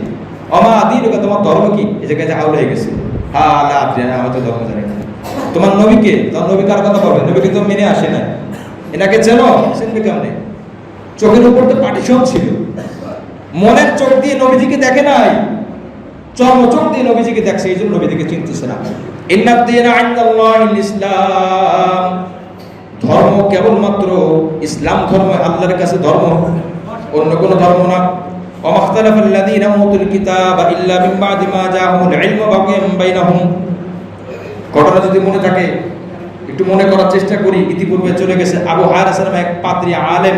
অমা আদিনুকা, তোমার ধর্ম কি? এই জায়গায় আউল হয়ে গেছে, হ্যাঁ আল্লাহ আপনি, আমি তো ধর্ম জানি না। তোমার নবীকে, তোমার নবী কার কথা বলবে? নবীকে তো মেনে আসে না, এনাকে চেনো? চিনবে কেমনে? চোখের উপর তো পার্টিশন ছিল, মনের চোখ দিয়ে নবীজিকে দেখে নাই, চর্ম চোখ দিয়ে নবীজিকে দেখছে, এই জন্য নবীজিকে চিনতেছে না। ইন্নাদ-দীনা ইনদাল্লাহিল ইসলাম, ধর্ম কেবলমাত্র ইসলাম ধর্ম, আল্লাহর কাছে ধর্ম, অন্য কোনো ধর্ম না। ওয়ামাখতালাফাল্লাযীনা উতুল কিতাবা ইল্লা মিন বা'দি মা জাআহুমুল ইলমু বাগয়ান বাইনাহুম। ঘটনা যদি মনে থাকে একটু মনে করার চেষ্টা করি। ইতিপূর্বে চলে গেছে আবু হায়রা নামে এক পাদ্রী আলেম,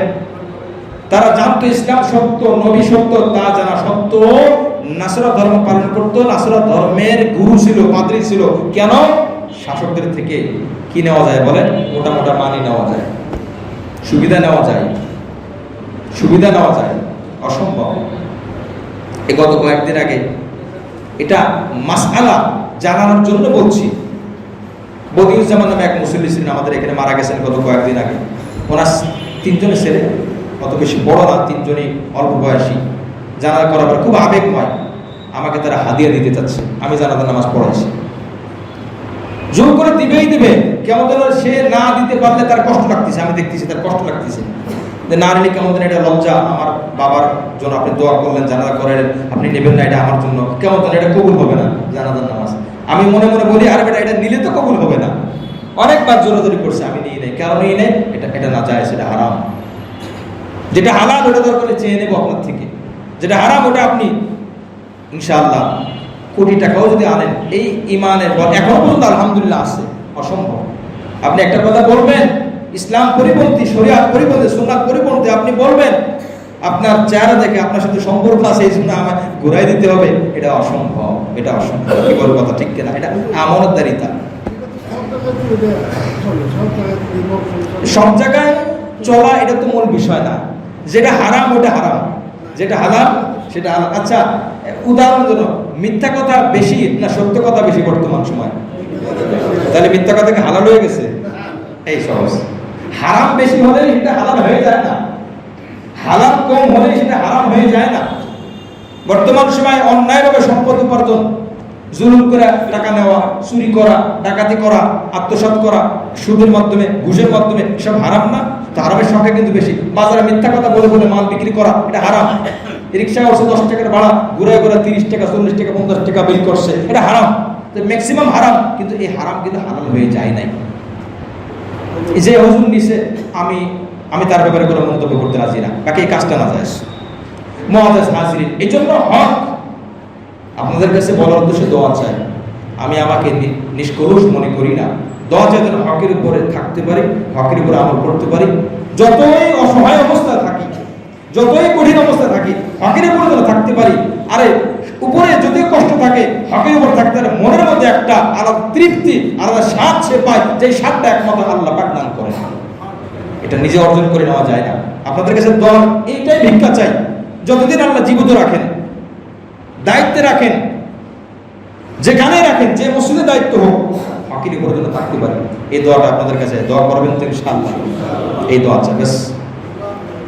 তারা জানতো ইসলাম সত্য, নবী সত্য, তা জানা সত্ত্বেও নাসরা ধর্ম পালন করতো। নাসরা ধর্মের গুরু ছিল, পাদ্রী ছিল। কেন? শাসকদের থেকে কি নেওয়া যায় বলেন? মোটা মোটা মানি নেওয়া যায়, সুবিধা নেওয়া যায়, সুবিধা নেওয়া যায়, অসম্ভব। গত কয়েকদিন আগে এটা মাসআলা জানানোর জন্য বলছি। বদিউজ্জামান নামে এক মুসল্লি ছিলেন, আমাদের এখানে মারা গেছেন গত কয়েকদিন আগে। ওনার 3 জনের ছেলে, অত বেশি বড় না, 3 জনই অল্প বয়সী। জানাজা করার পর খুব আবেগময়, আমাকে তারা হাদিয়া দিতে চাচ্ছে। আমি জানাজার নামাজ পড়াইছি, জোর করে দিবেই দিবে, কেমন যেন সে না দিতে পারলে তার কষ্ট লাগতেছে, আমি দেখতেছি তার কষ্ট লাগতেছে, না নিলে কেমন যেন এটা লজ্জা। আমার বাবার জন্য আপনি দোয়া করলেন, জানাজা করেন, আপনি নেবেন না, এটা আমার জন্য কেমন যেন এটা কবুল হবে না জানাজার নামাজ। আমি মনে মনে বলি, আরে বেটা এটা নিলে তো কবুল হবে না, অনেকবার জোরাজোরি করছে আমি নিয়ে নেই, কারণ নিয়ে নেই, এটা না যায়, সেটা হারাম। যেটা হালাল ওটা দরকার চেয়ে নেবো আপনার থেকে, যেটা হারাম ওটা আপনি ইনশাআল্লাহ কোটি টাকাও যদি আনেন, এই ইমানের বল এখনো পর্যন্ত আলহামদুলিল্লাহ আছে, অসম্ভব। আপনি একটা কথা বলবেন ইসলাম পরিপন্থী, শরিয়াত পরিপন্থী, সুন্নাত পরিপন্থী, আপনি বলবেন আপনার চেহারা দেখে আপনার সাথে সম্পর্ক আছে এই জন্য আমায় ঘুরাই দিতে হবে, এটা অসম্ভব, এটা অসম্ভব। কি বল কথা ঠিক কিনা? এটা আমানতদারিতা। সব জায়গায় চলা এটা তো মূল বিষয় না, যেটা হারাম ওটা হারাম, যেটা হালাল সেটা হালাল। আচ্ছা উদাহরণ জন্য, মিথ্যা কথা বেশি না সত্য কথা বেশি বর্তমান সময়? তাহলে মিথ্যা কথা কি হালাল হয়ে গেছে? এই সহজ। হারাম বেশি হলে সেটা হালাল হয়ে যায় না, হালাল কম হলে সেটা হারাম হয়ে যায় না। বর্তমান সময় অন্যায়ভাবে সম্পদ উপার্জন, জুলুম করে টাকা নেওয়া, চুরি করা, ডাকাতি করা, আত্মসাৎ করা, সুদের মাধ্যমে, ঘুষের মাধ্যমে, সব হারাম না? তো হারামের সংখ্যা কিন্তু বেশি। বাজারে মিথ্যা কথা বলে বলে মাল বিক্রি করা, এটা হারাম। রিক্সা করছে 10 টাকার ভাড়া, ঘুরে ঘুরে 30 টাকা, 40 টাকা, 50 টাকা বিল করছে, এটা হারাম। তো ম্যাক্সিমাম হারাম, কিন্তু এই হারাম কিন্তু হালাল হয়ে যায় নাই। এই যে হুজুর নিছে, আমি তার ব্যাপারে কোনো মন্তব্য করতে রাজি না, বাকি এই কাজটা না যায়। মুআজ্জাজ হাজিরিন, এই জন্য হক আপনাদের কাছে বলার উদ্দেশ্যে দোয়া চাই। আমি আমাকে নিষ্কলুষ মনে করি না, দোয়া চাই যেন হকের উপরে থাকতে পারি, হকের উপরে আমল করতে পারি। যতই অসহায় অবস্থায় থাকি, যতই কঠিন অবস্থায় থাকি, হকের উপরে যেন থাকতে পারি। আরে উপরে যদি কষ্ট থাকে, হকের উপর থাকতে পারে, মনের মধ্যে একটা আলাদা তৃপ্তি, আলাদা স্বাদ সে পায়, যে স্বাদটা একমাত্র আল্লাহ পাক দান করেন। এটা নিজে অর্জন করে নেওয়া যায় না। আপনাদের কাছে দোয়া এইটাই ভিক্ষা চাই, যতদিন আল্লাহ জীবিত রাখেন, দায়িত্বে রাখেন, যেখানে রাখেন, যে মসজিদে দায়িত্ব হোক, হকের উপর যেন থাকতে পারে। এই দোয়াটা আপনাদের কাছে দোয়া করবেন তো ইনশাআল্লাহ। এই দোয়া চাই ব্যাস।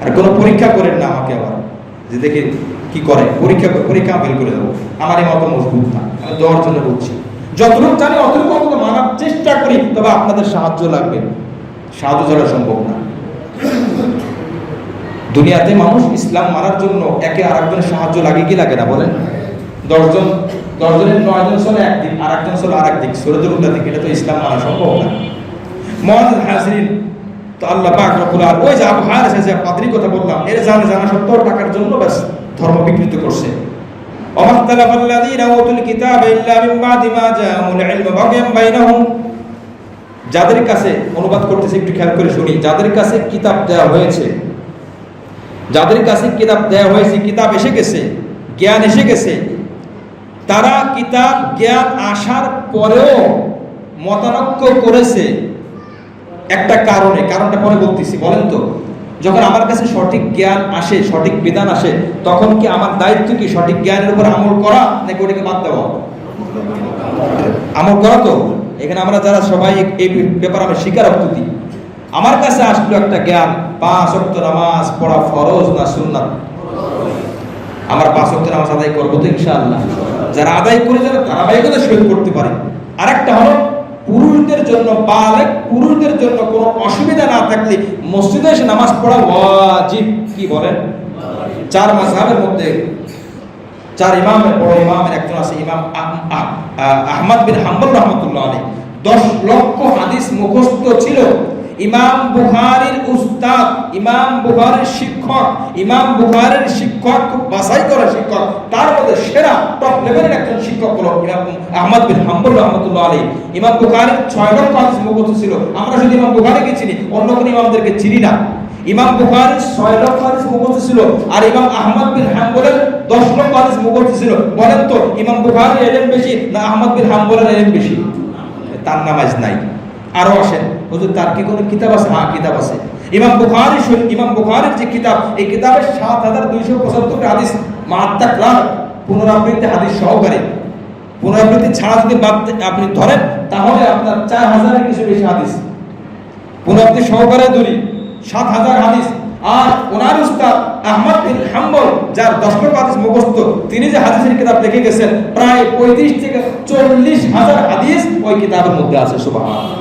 আর কোনো পরীক্ষা করেন না আমাকে আবার, যে দেখে কি করে, পরীক্ষা ফেল করে দেবো, আমার এই মত মজবুত না। আমি দোয়ার জন্য বলছি, যতটুকু জানি অতটুকু অন্তত মানার চেষ্টা করি, তবে আপনাদের সাহায্য লাগবে, সাহায্য ছাড়া সম্ভব না। দুনিয়াতে মানুষ ইসলাম মানার জন্য একে আরেকজনের সাহায্য লাগে কি লাগে না বলেন? 10 জনের 9 জন চলে একদিক, আর একজন চলে আর একদিক, সূরাতুল উল্টা দিক, এটা তো ইসলাম মানা সম্ভব না। মুআজ্জাজ হাজিরিন, তো আল্লাহ পাক রব্বুল আলামিন, ওই যে আবু হারিস যে পাদ্রীর কথা বললাম, এর জানা 70 টাকার জন্য ব্যাস ধর্ম বিকৃত করছে। ওমাখতালাফাল্লাযীনা উতুল কিতাবা ইল্লা মিন বাদি মা জাআহুল ইলমু বাগয়ান বাইনাহুম। যাদের কাছে, অনুবাদ করতেছে একটু খেয়াল করে শুনি, যাদের কাছে কিতাব দেওয়া হয়েছে, যাদের কাছে কিতাব দেওয়া হয়েছে, কিতাব এসে গেছে, জ্ঞান এসে গেছে, তারা কিতাব জ্ঞান আসার পরেও মতানক্য করেছে একটা কারণে। কারণটা পরে বলতেছি, বলেন তো, যখন আমার কাছে সঠিক জ্ঞান আসে, সঠিক বিধান আসে, তখন কি আমার দায়িত্ব কি সঠিক জ্ঞানের উপর আমল করা, নাকি ওটাকে বাদ দেওয়া? আমল করা। তো এখানে আমরা যারা সবাই এই ব্যাপারে আমি স্বীকারোক্তি দিই, আমার কাছে আসলো একটা জ্ঞান, 5 ওয়াক্ত নামাজ পড়া ফরজ না সুন্নাত? আমার 5 ওয়াক্ত নামাজ আদায় করবো তো ইনশাআল্লাহ। যারা আদায় করে যারা ধারাবাহিকতা শহীদ করতে পারে। আরেকটা হলো পুরুষদের জন্য, বালেগ পুরুষদের জন্য কোনো অসুবিধা না থাকলে মসজিদে এসে নামাজ পড়া ওয়াজিব। কি বলেন? 4 মাযহাবের মধ্যে 4 ইমামের বড় ইমামের একজন আছে, ইমাম আহমদ বিন হাম্বল রাহমাতুল্লাহ আলাইহি। 10 লক্ষ হাদিস মুখস্থ ছিল। ইমাম বুখারীর উস্তাদ, ইমাম বুখারীর শিক্ষক, ইমাম বুখারীর শিক্ষক, খুব বাছাই করা শিক্ষক, তার মধ্যে সেরা টপ লেভেলের একজন শিক্ষক হলো ইমাম আহমদ বিন হাম্বল রাহমাতুল্লাহ আলাইহি। ইমাম বুখারীর 6 লক্ষ হাদিস মুখস্থ ছিল। আমরা শুধু ইমাম বুখারীকে চিনি, অন্য কোন ইমামদেরকে চিনি না। ইমাম বুখারীর 6 লক্ষ হাদিস মুখস্থ ছিল, আর ইমাম আহমদ বিন হাম্বলের 10 লক্ষ হাদিস মুখস্থ ছিল। বলেন তো, ইমাম বুখারীর ইলম বেশি না আহমদ বিন হাম্বলের ইলম বেশি? তার নামাজ নাই। আরো আসেন, হুজুর তার কি কোনো কিতাব আছে? হ্যাঁ, কিতাব আছে। ইমাম বুখারীর যে কিতাব, এই কিতাবে 7275 হাদিস মাত্তাকরার পুনরাবৃত্তি হাদিস সহকারে। পুনরাবৃত্তি ছাড়া যদি আপনি ধরেন, তাহলে আপনার 4000 এর কিছু বেশি হাদিস পুনরাবৃত্তি সহকারে ধরি 7000 হাদিস। আর ওনার উস্তাদ আহমদ বিন হাম্বল, যার 10 লক্ষ হাদিস মুখস্থ, তিনি যে হাদিসের কিতাব লিখে গেছেন, প্রায় 35 থেকে 40,000 হাদিস ওই কিতাবের মধ্যে আছে। সুবহানাল্লাহ।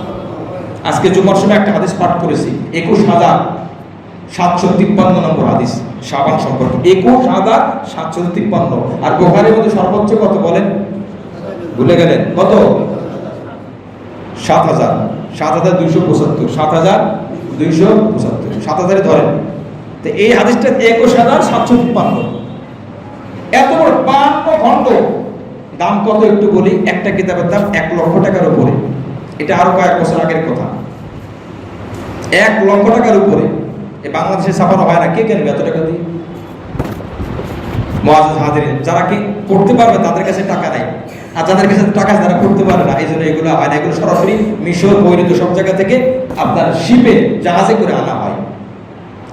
আজকে জুমার সময় একটা হাদিস পাঠ করেছি, 21,753 নম্বর হাদিস শাবান সম্পর্কে। 21,753। আর বুখারীর মধ্যে সর্বোচ্চ কত বলেন? ভুলে গেলেন? কত? 7,000। 7,275, 7,275, 7,000 ধরেন। তো এই হাদিসটা 21,753, এত বড় 52 খণ্ড। দাম কত একটু বলি, একটা কিতাবের দাম 1 লক্ষ টাকার উপরে। এটা আরো কয়েক বছর আগের কথা, 1 লক্ষ টাকার উপরে। এই বাংলাদেশে ছাপানো হয় না, কে কিনবে এত টাকা দিয়ে? মুআজ্জাজ হাজিরিন, যারা কি পড়তে পারবে তাদের কাছে টাকা নাই, আর যাদের কাছে টাকা তারা পড়তে পারে না, এই জন্য এগুলো হয় না। এগুলো সরাসরি মিশর, বৈরুত সব জায়গা থেকে আপনার শিপে, জাহাজে করে আনা হয়,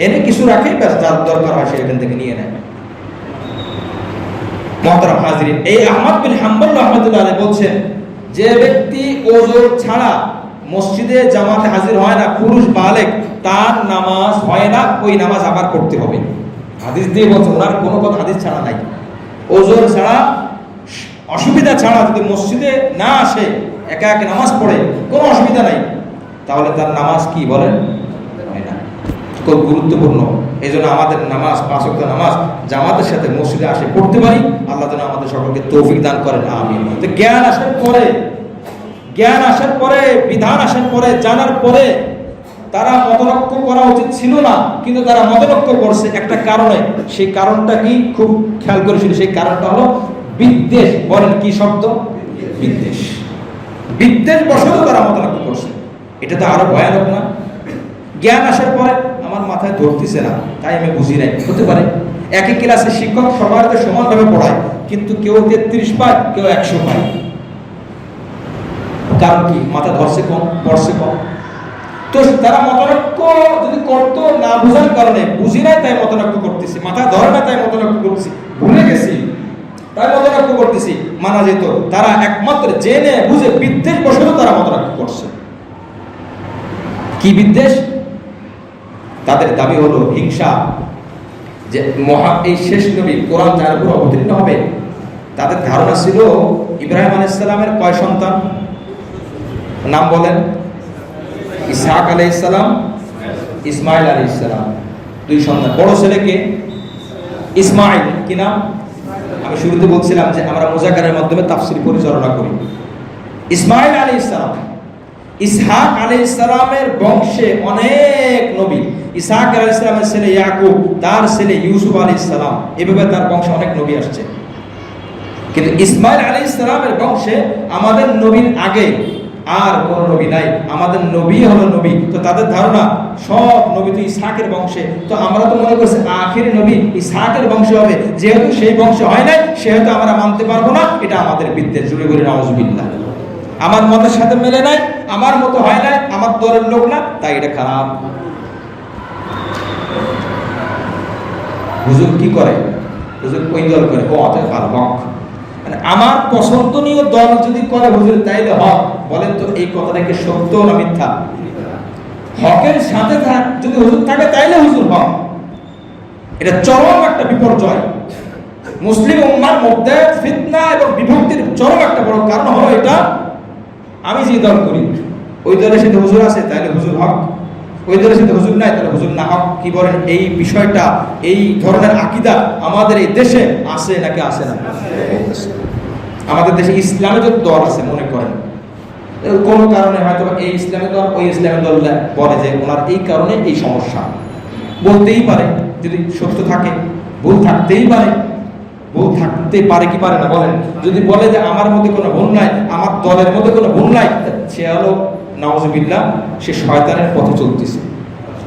এনে কিছু রাখে, ব্যাস যার দরকার হয় সে এখান থেকে নিয়ে নেয়। মুহতারাম হাজিরিন, এই আহমদ বিন হাম্বল রাহমাতুল্লাহ আলাইহি বলছেন, যে ব্যক্তি ওযর ছাড়া মসজিদে জামাতে হাজির হয় না, পুরুষ বালেগ, তার নামাজ হয় না, ওই নামাজ আবার করতে হবে। হাদিস দিয়ে বলছে, ওনার কোনো কথা হাদিস ছাড়া নাই। ওযর ছাড়া, অসুবিধা ছাড়া যদি মসজিদে না আসে, একা একা নামাজ পড়ে, কোনো অসুবিধা নাই, তাহলে তার নামাজ কি বলেন হয় না। খুব গুরুত্বপূর্ণ। এই জন্য আমাদের নামাজ, 5 ওয়াক্ত নামাজ জামাতের সাথে মসজিদে আসে পড়তে পারি। আল্লাহ যেন আমাদের সকলকে তৌফিক দান করেন, আমিন। তো জ্ঞান আসার পরে, বিধান আসার পরে, জানার পরে তারা মতলক্ষ্য করা উচিত ছিল না, কিন্তু তারা মতলক্ষ্য করছে একটা কারণে। সেই কারণটা কি খুব খেয়াল করেছিল, সেই কারণটা হলো বিদ্বেষ। বলেন কি শব্দ? বিদ্বেষ। বিদ্বেষ বশত তারা মতলক্ষ্য করছে। এটা তো আরো ভয়ানক না? জ্ঞান আসার পরে আমার মাথায় ধরতেছে না, তাই আমি বুঝি নাই। হতে পারে একই ক্লাসে শিক্ষক সবার সমানভাবে পড়ায়, কিন্তু কেউ 33 পায়, কেউ 100 পায়। কারণ কি? মাথা ধরছে কম, পড়ছে কম। তো তারা মতলক্ষ্য যদি করতো না বুঝার কারণে, বুঝি নাই তাই মতলক্ষ্য করতেছি, মাথা ধরে না তাই মতলক্ষ্য করতেছি, ভুলে গেছি তাই মতলক্ষ্য করতেছি, মানা যেত। তারা একমাত্র জেনে বুঝে বিদ্বেষ বশত তারা মতলক্ষ্য করছে। কি বিদ্বেষ? তাদের দাবি হলো হিংসা, যে এই শেষ নবী কোরআন যার উপর অবতীর্ণ হবে। তাদের ধারণা ছিল ইব্রাহিম আলাইহিস সালামের কয় সন্তান? নাম বলেন। ইসহাক আলাইহিস সালাম, ইসমাইল আলাইহিস সালাম, 2 সন্তান। বড় ছেলেকে ইসমাইল, কি নাম? আমি শুরুতে বলছিলাম যে আমরা মুযাক্কারার মাধ্যমে তাফসীর পরিচালনা করি। ইসমাইল আলাইহিস সালাম, ইসহাক আলাইহিস সালামের বংশে অনেক নবী। ইসহাক আলাইহিস সালামের ছেলে ইয়াকুব, তার ছেলে ইউসুফ আলাইহিস সালাম, এভাবে তার বংশে অনেক নবী আসছে। কিন্তু ইসমাইল আলাইহিস সালামের বংশে আমাদের নবীর আগে আর কোন নবী নাই, আমাদের নবী হলো নবী। তো তাদের ধারণা সব নবী তো ইসহাকের বংশে, তো আমরা তো মনে করছি আখির নবী ইসহাকের বংশে হবে। যেহেতু সেই বংশে হয় নাই, সেহেতু আমরা মানতে পারবো না। এটা আমাদের বিদ্বেষ। জুড়ে বলি নাউযুবিল্লাহ। আমার মতের সাথে মেলে নাই, আমার মতো হয় নাই, আমার দলের লোক না, তাই এটা খারাপ। হুজুর কি করে? হুজুর ওই দল করে, ও অতএব ভালো হক। মানে আমার পছন্দনীয় দল যদি করে হুজুর, তাইলে হক। বলেন তো এই কথাটাকে সত্য না মিথ্যা? হকের সাথে যদি হুজুর থাকে তাইলে হুজুর হক। এটা চরম একটা বিপর্যয়। মুসলিম উম্মার মধ্যে ফিতনা এবং বিভক্তির চরম একটা বড় কারণ হলো এটা। আমি যে দল করি, ওই দলের সাথে হুজুর আছে তাইলে হুজুর হক, ওই দলের সাথে হুজুর নাই তাহলে হুজুর না হক। কি বলেন? এই বিষয়টা, এই ধরনের আকীদা আমাদের এই দেশে আছে নাকি আছে না? আমাদের দেশে ইসলামী যত দল আছে, মনে করেন কোন কারণে হয়তো এই ইসলামী দল ওই ইসলামী দল বলে যে ওনার এই কারণে এই সমস্যা, বলতেই পারে। যদি সত্য থাকে, ভুল থাকতেই পারে। ভুল থাকতে পারে কি পারে না? বলেন। যদি বলে যে আমার মধ্যে কোনো ভুল নাই, আমার দলের মধ্যে কোনো ভুল নাই, সে হলো নাউযুবিল্লাহ, সে শয়তানের পথে চলতেছে।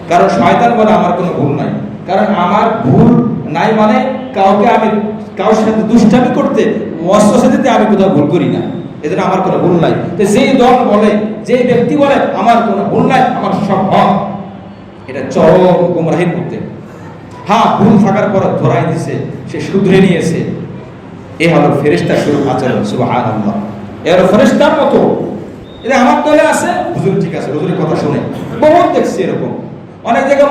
কারণ শয়তান বলে আমার কোনো ভুল নাই। কারণ আমার ভুল নাই মানে আমি কারোর সাথে দুষ্টামি করতে, ওয়াসওয়াসা দিতে আমি কোথাও ভুল করি না, এজন্য আমার কোনো ভুল নাই। তো যেই দল বলে, যে ব্যক্তি বলে আমার কোনো ভুল নাই, আমার সব হক, এটা চরম গুমরাহির মধ্যে। হ্যাঁ, ভুল থাকার পর ধরাই দিছে, সে শুধরে নিয়েছে। এ হলো ফেরেশতার স্বরূপ আচরণ। সুবহানাল্লাহ। এর ফেরেশতার মতো এটা আমার দলে আছে, হুজুর ঠিক আছে, হুজুরের কথা শুনে। বহুত দেখছি এরকম। অনেক জায়গায়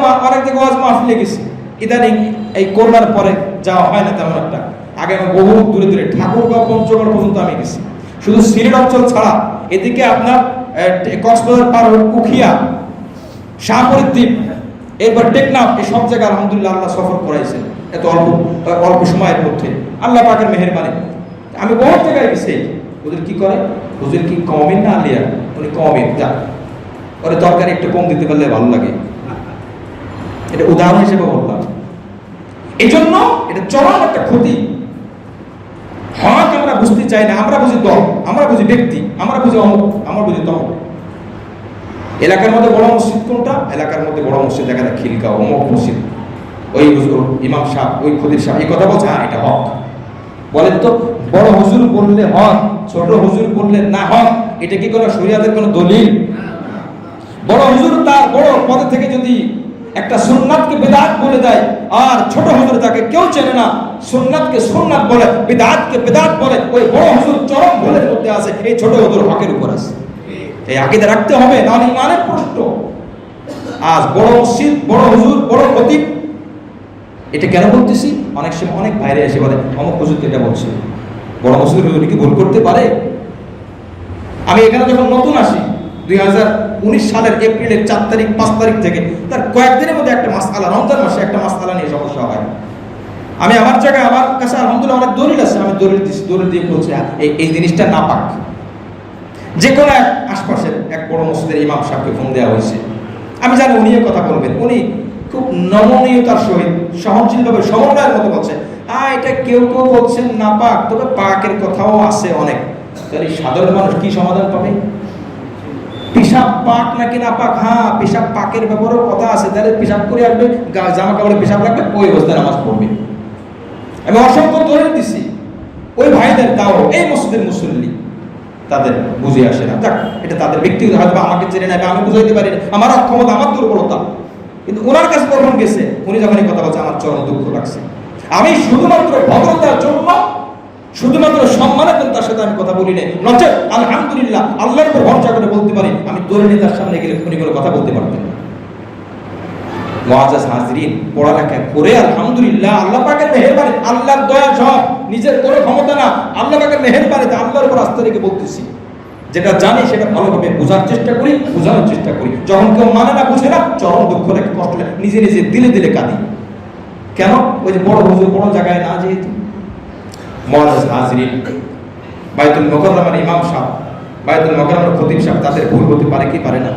ওয়াজ মাহফিলে গেছি। ইদানিং এই করোনার পরে যাওয়া হয় না তেমন একটা। আগে আমি বহু দূরে দূরে ঠাকুরগাঁও, পঞ্চগড় পর্যন্ত আমি গেছি। শুধু সিলেট অঞ্চল ছাড়া এদিকে আপনার কক্সবাজার পার হয়ে উখিয়া, শাহপরীর দ্বীপ, এরপর টেকনাফ, এই সব জায়গায় আলহামদুলিল্লাহ আল্লাহ সফর করাইছেন এত অল্প সময়ের মধ্যে, আল্লাহ পাকের মেহেরবানি। আমি বহুত জায়গায় গেছি। ওদের কি করে? হুজুর কি কওমি না আলিয়া? উনি কওমি। যা ওরে তরকারি একটু কম দিতে পারলে ভালো লাগে। এটা উদাহরণ হিসেবে বললাম। এই জন্য এটা চরম একটা ক্ষতি। হক আমরা বুঝতে চাই না, আমরা বুঝি দল, আমরা বুঝি ব্যক্তি, আমরা বুঝি অমুক, আমরা বুঝি তমুক। এলাকার মধ্যে বড় মসজিদ কোনটা? এলাকার মধ্যে বড় মসজিদ দেখা যায় খিলগাঁও, অমুক মসজিদ, ওই ইমাম সাহেব, ওই খতিব সাহেব এই কথা বলছে, হ্যাঁ এটা হক। বলেন তো, বড় হুজুর বললে হক, ছোট হুজুর বললে না হক, এটা কি কোনো শরিয়াতের কোনো দলিল? বড় হুজুর তার বড় পদে থেকে যদি একটা সুন্নাতকে বিদআত বলে দেয়, আর ছোট হুজুর তাকে কেউ চেনে না, সুন্নাতকে সুন্নাত বলে, বিদআতকে বিদআত বলে, ওই বড় হুজুর চরম ভুলের মধ্যে আছে, এই ছোট হুজুর হকের উপর আছে। এই আকীদা রাখতে হবে, না হলে ইমানের প্রশ্ন। আজ বড় মসজিদ, বড় হুজুর, বড় খতিব, এটা কেন বলতেছি? অনেক সময় অনেক বাইরে এসে বলে অমুক হুজুর এটা বলছে। বড় মসজিদের হুজুর কি ভুল করতে পারে? আমি এখানে যখন নতুন আসি 2019 সালের এপ্রিলের 4 তারিখ 5 তারিখ থেকে, তার কয়েকদিনের মধ্যে একটা মাসআলা, রমজান মাসে একটা মাসআলা নিয়ে সমস্যা হয়। আমি আমার জায়গায়, আমার কাছে আলহামদুলিল্লাহ অনেক দলিল আছে, আমি দলিল দিয়ে বলছি এই জিনিসটা নাপাক। যে কোনো এক আশপাশের এক বড় মসজিদের ইমাম সাহেবকে ফোন দেওয়া হয়েছে, আমি জানি উনিও কথা বলবেন, উনি খুব নমনীয়তার সহিত সহনশীলভাবে সমন্বয়ের মতো বলছেন, এটা কেউ কেউ বলছেন নাপাক, তবে পাকের কথাও আছে অনেক। তাহলে সাধারণ মানুষ কি সমাধান পাবে? পেশাব পাক নাকি নাপাক? হ্যাঁ, পেশাব পাকের ব্যাপারেও কথা আছে। তাহলে পেশাব করে আসবে, জামা কাপড়ে পেশাব লাগবে, ওই অবস্থায় নামাজ পড়বে। আমি অসংখ্য দলিল দিছি ওই ভাইদের, তাও এই মসজিদের মুসল্লি, তাদের বুঝে আসে না। যাক, এটা তাদের ব্যক্তিগত, হয়তো আমাকে চেনে নেবে, আমি বুঝাইতে পারি না, আমার অক্ষমতা, আমার দুর্বলতা। কিন্তু ওনার কাছে কখন গেছে, উনি যখন এই কথা বলছে, আমার চরম দুঃখ লাগছে। আমি শুধুমাত্র ভদ্রতার জন্য, শুধুমাত্র সম্মানের জন্য তার সাথে আমি কথা বলি নাই, নচেত আলহামদুলিল্লাহ আল্লাহর উপর ভরসা করে বলতে পারি, আমি দলিল তার সামনে গেলে উনি কোনো কথা বলতে পারতেন না। মুআজ্জাজ হাজরিন, পড়ালেখা করে আলহামদুলিল্লাহ আল্লাহ পাকের মেহেরবানি, আল্লাহর দয়া সব, নিজের কোনো ক্ষমতা না, আল্লাহ পাকের মেহেরবানিতে আল্লাহর উপর আস্থা রেখে বলতেছি। যেটা জানি সেটা ভালোভাবে বোঝার চেষ্টা করি, বোঝানোর চেষ্টা করি। যখন কেউ মানে না, বুঝে না, চরম দুঃখ লাগে, কষ্ট লাগে, নিজে নিজে দিলে দিলে কাঁদি। কেন? ওই যে বড় হুজুর বড় জায়গায় না যেহেতু। মুআজ্জাজ হাজরিন, বাইতুল মুকাররমের ইমাম সাহেব, বাইতুল মুকাররমের খতিব সাহেব, তাদের ভুল হতে পারে কি পারে না?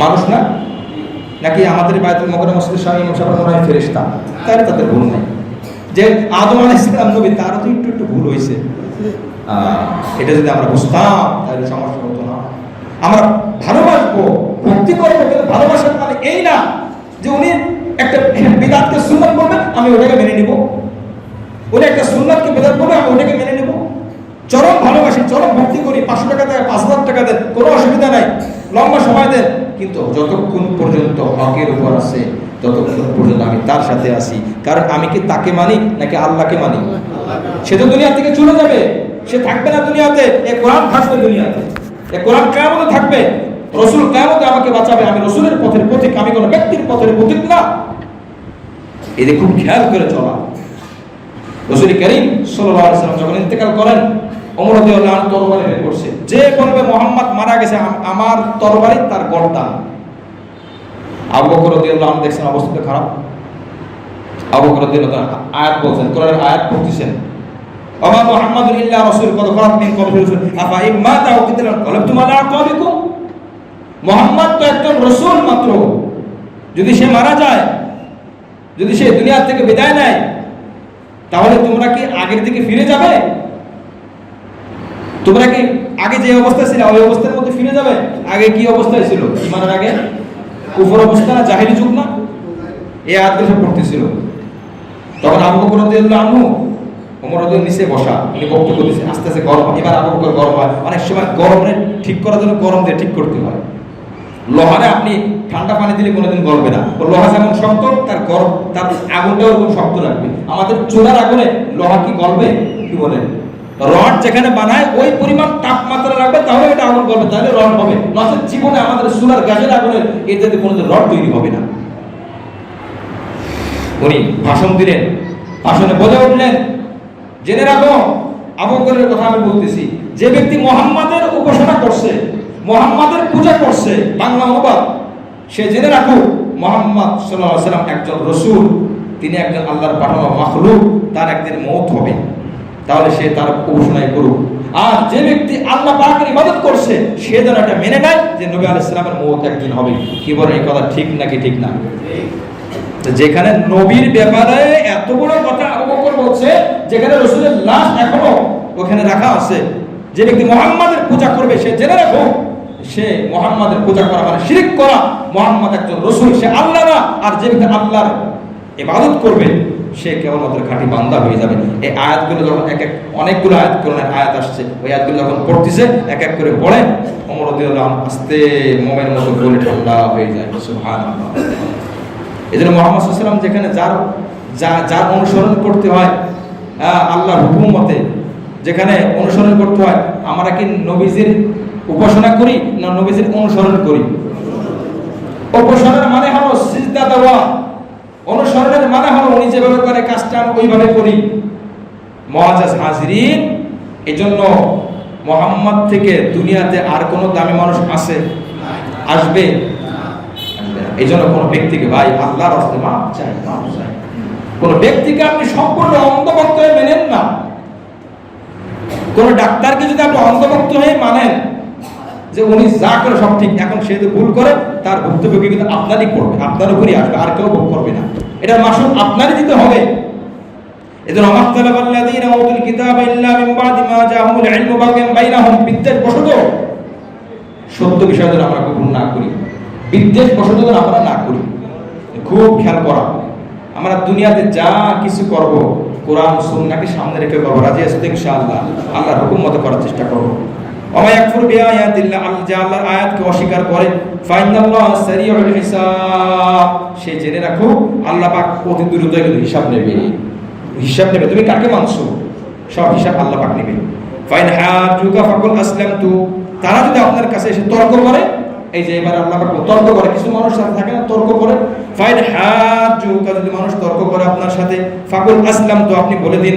মানুষ না নাকি? আমাদের বাইতুল মুকাররম মসজিদের সামনে ইমাম সাহেব মনে হয় ফেরেশতা, তাহলে তাদের ভুল নাই। যে আদম আলাইহিস সালাম নবী, তারও তো একটু একটু ভুল হয়েছে। এটা যদি আমরা বুঝতাম তাহলে সমস্যা হতো না। আমরা ভালোবাসবো, ভক্তি করবো, কিন্তু ভালোবাসার মানে এই না যে উনি একটা বিদআতকে সুন্নাত বলবেন, আমি ওটাকে মেনে নিব। উনি একটা সুন্নাতকে বিদআত বলবে, আমি ওটাকে মেনে নেব। চরম ভালোবাসি, চরম ভক্তি করি, 500 টাকা দেয়, 5000 টাকা দেন, কোনো অসুবিধা নাই, লম্বা সময় দেন, কিন্তু যতক্ষণ পর্যন্ত হকের উপর আছে, ততক্ষণ পর্যন্ত আমি তার সাথে আছি। কারণ আমি কি তাকে মানি নাকি আল্লাহকে মানি? সে তো দুনিয়া থেকে চলে যাবে, সে থাকবে না দুনিয়াতে, এ কোরআন থাকবে দুনিয়াতে, এ কোরআন কিয়ামতে থাকবে, রাসূল কিয়ামতে আমাকে বাঁচাবে। আমি রাসূলের পথের পথিক, আমি কোনো ব্যক্তির পথের পথিক না। এদের খুব খেয়াল করে চলা। রাসূল করিম সাল্লাল্লাহু আলাইহি ওয়াসাল্লাম যখন ইন্তেকাল করেন, ওমর রাদিয়াল্লাহু আনহু তরবারি বের করছে, যে বলবে মুহাম্মদ মারা গেছে, আমার তরবারি তার গর্দান। আবু বকর রাদিয়াল্লাহু আনহু দেখছেন অবস্থা খারাপ। আবু বকর রাদিয়াল্লাহু আনহু আয়াত বলছেন, কোরআনের আয়াত পড়তেছেন, ওমা মুহাম্মাদুন ইল্লা রাসূল কদ খালাত মিন ক্বাবলিহি রাসূল আফা ইম্মা তাও কিতালান কলাবতুম আলা আকাবিকুম। মুহাম্মদ তো একজন রাসূল মাত্র, যদি সে মারা যায়, যদি সে দুনিয়া থেকে বিদায় নেয়, তাহলে তোমরা কি আগের দিকে ফিরে যাবে? তোমরা কি আগে যে অবস্থায় ছিল ওই অবস্থার মধ্যে ফিরে যাবে? আগে কি অবস্থায় ছিল? ঈমানের আগে কুফর অবস্থা না, জাহেলি যুগ না? এই আয়াতগুলো পড়তেছিল। তখন আবু বকর রাদিয়াল্লাহু আনহু ওমর রাদিয়াল্লাহু নিচে বসা, উনি বক্তব্য দিয়েছেন, আস্তে আস্তে গরম, এবার আবু বকর গরম হয়। অনেক সময় গরমে ঠিক করার জন্য গরম দিয়ে ঠিক করতে হয়। লোহারে আপনি ঠান্ডা পানি দিলে কোনোদিন গলবে না, লোহা যেমন শক্ত, তার গরম, তার আগুনটাও ওরকম শক্ত লাগবে। আমাদের চুলার আগুনে লোহা কি গলবে? কি বলেন? রড যেখানে বানায় ওই পরিমাণ তাপমাত্রা লাগবে, তাহলে এটা আগুন গলবে, তাহলে রড হবে। নচেত জীবনে আমাদের চুলার গ্যাসের আগুনে এটাতে কোনোদিন রড তৈরি হবে না। উনি ভাষণ দিলেন, ভাষণে বলে উঠলেন, জেনে রাখো, আবু বকরের কথা আমি বলতেছি, যে ব্যক্তি মুহাম্মাদের উপাসনা করছে, মুহাম্মাদের পূজা করছে, বাংলা অনুবাদ, সে জেনে রাখুক মুহাম্মদ সাল্লাল্লাহু আলাইহি ওয়াসাল্লাম একজন রাসূল, তিনি একজন আল্লাহর পাঠানো মাখলুক, তার একদিন মওত হবে। তাহলে সে তার উপাসনাই করুক। আর যে ব্যক্তি আল্লাহ পাকের ইবাদত করছে সে যেন এটা মেনে নেয় যে নবী আলাইহিস সালামের মওত একদিন হবে। কি বলেন, এই কথা ঠিক নাকি ঠিক না? যেখানে নবীর ব্যাপারে এত বড় কথা আবু বকর বলছে, যেখানে রাসূলের লাশ এখনো ওখানে রাখা আছে, যে ব্যক্তি মুহাম্মাদের পূজা করবে সে জেনে রাখো সে মুহাম্মাদের পূজা করা মানে শিরক করা। মুহাম্মদ একজন রাসূল, সে আল্লাহ না। আর যে ব্যক্তি আল্লাহর ইবাদত করবে সে কেবলমাত্র খাঁটি বান্দা হয়ে যাবে। এই আয়াতগুলো যখন এক এক অনেকগুলো আয়াত কোরআনের আয়াত আসছে, ওই আয়াতগুলো যখন পড়তেছে এক এক করে পড়ে ওমর রাদিয়াল্লাহু আনহু আস্তে মোমের মতো বলে ঠান্ডা হয়ে যায়। সুবহানাল্লাহ। এজন্য মুহাম্মদ সাল্লাল্লাহু আলাইহি ওয়াসাল্লাম যেখানে যার অনুসরণ করতে হয় আল্লাহর হুকুম মতে, যেখানে অনুসরণ করতে হয়, আমরা কি নবীজির উপাসনা করি না নবীজির অনুসরণ করি? উপাসনার মানে হলো সিজদা দেওয়া, অনুসরণের মানে হলো উনি যেভাবে করে কাজটা ওইভাবে করি। মুআজ্জাজ হাজিরিন, এজন্য মুহাম্মদ থেকে দুনিয়াতে আর কোনো দামি মানুষ আছে? আসবে? এই জন্য কোনো ব্যক্তিকে ভাই আল্লাহর রাস্তে মাপ চাই। কোনো ব্যক্তিকে আপনি সম্পূর্ণ অন্ধভক্ত হয়ে মেনেন না। কোন ডাক্তারকে যদি আপনি অন্ধভক্ত হয়ে মানেন যে উনি যা করে সব ঠিক, এখন সে যদি ভুল করে তার বক্তব্য কিন্তু আপনারই পড়বে, আপনার উপরই আসবে, আর কেউ ভোগ করবে না। এটা মাসুল আপনারই দিতে হবে। এজন্য আমাক্তালাবাল্লাযীনা উতুল কিতাবা ইল্লা মিন বাদি মা জাআহুমুল ইলমু বাগয়ান বাইনাহুম, বিদ্বেষ বশত সত্য বিষয় যেন আমরা কবুল না করি, বিদ্বেষ বশত যেন আমরা না করি। খুব খেয়াল করা, আমরা দুনিয়াতে যা কিছু করব কোরআন সুন্নাহকে সামনে রেখে করব। রাজি আছি ইনশাআল্লাহ? আল্লাহর হুকুম মতো করার চেষ্টা করব। ওয়া ইয়াকফুর বিআয়াতিল্লাহ, যে আল্লাহর আয়াতকে অস্বীকার করে, ফাইনাল্লাহ সারিউল হিসাব, সে জেনে রাখো আল্লাহ পাক অতি দ্রুত হিসাব নেবে। তুমি কাকে মানছো সব হিসাব আল্লাহ পাক নেবে। ফাইন হাজুকা ফাকুল আসলামতু, তারা যদি আপনার কাছে এসে তর্ক করে, এই যে এবার আল্লাহ পাক তর্ক করে, কিছু মানুষ থাকে না তর্ক করে, ফাইন হাজুকা, যদি মানুষ তর্ক করে আপনার সাথে, ফাকুল আসলামতু, আপনি বলে দিন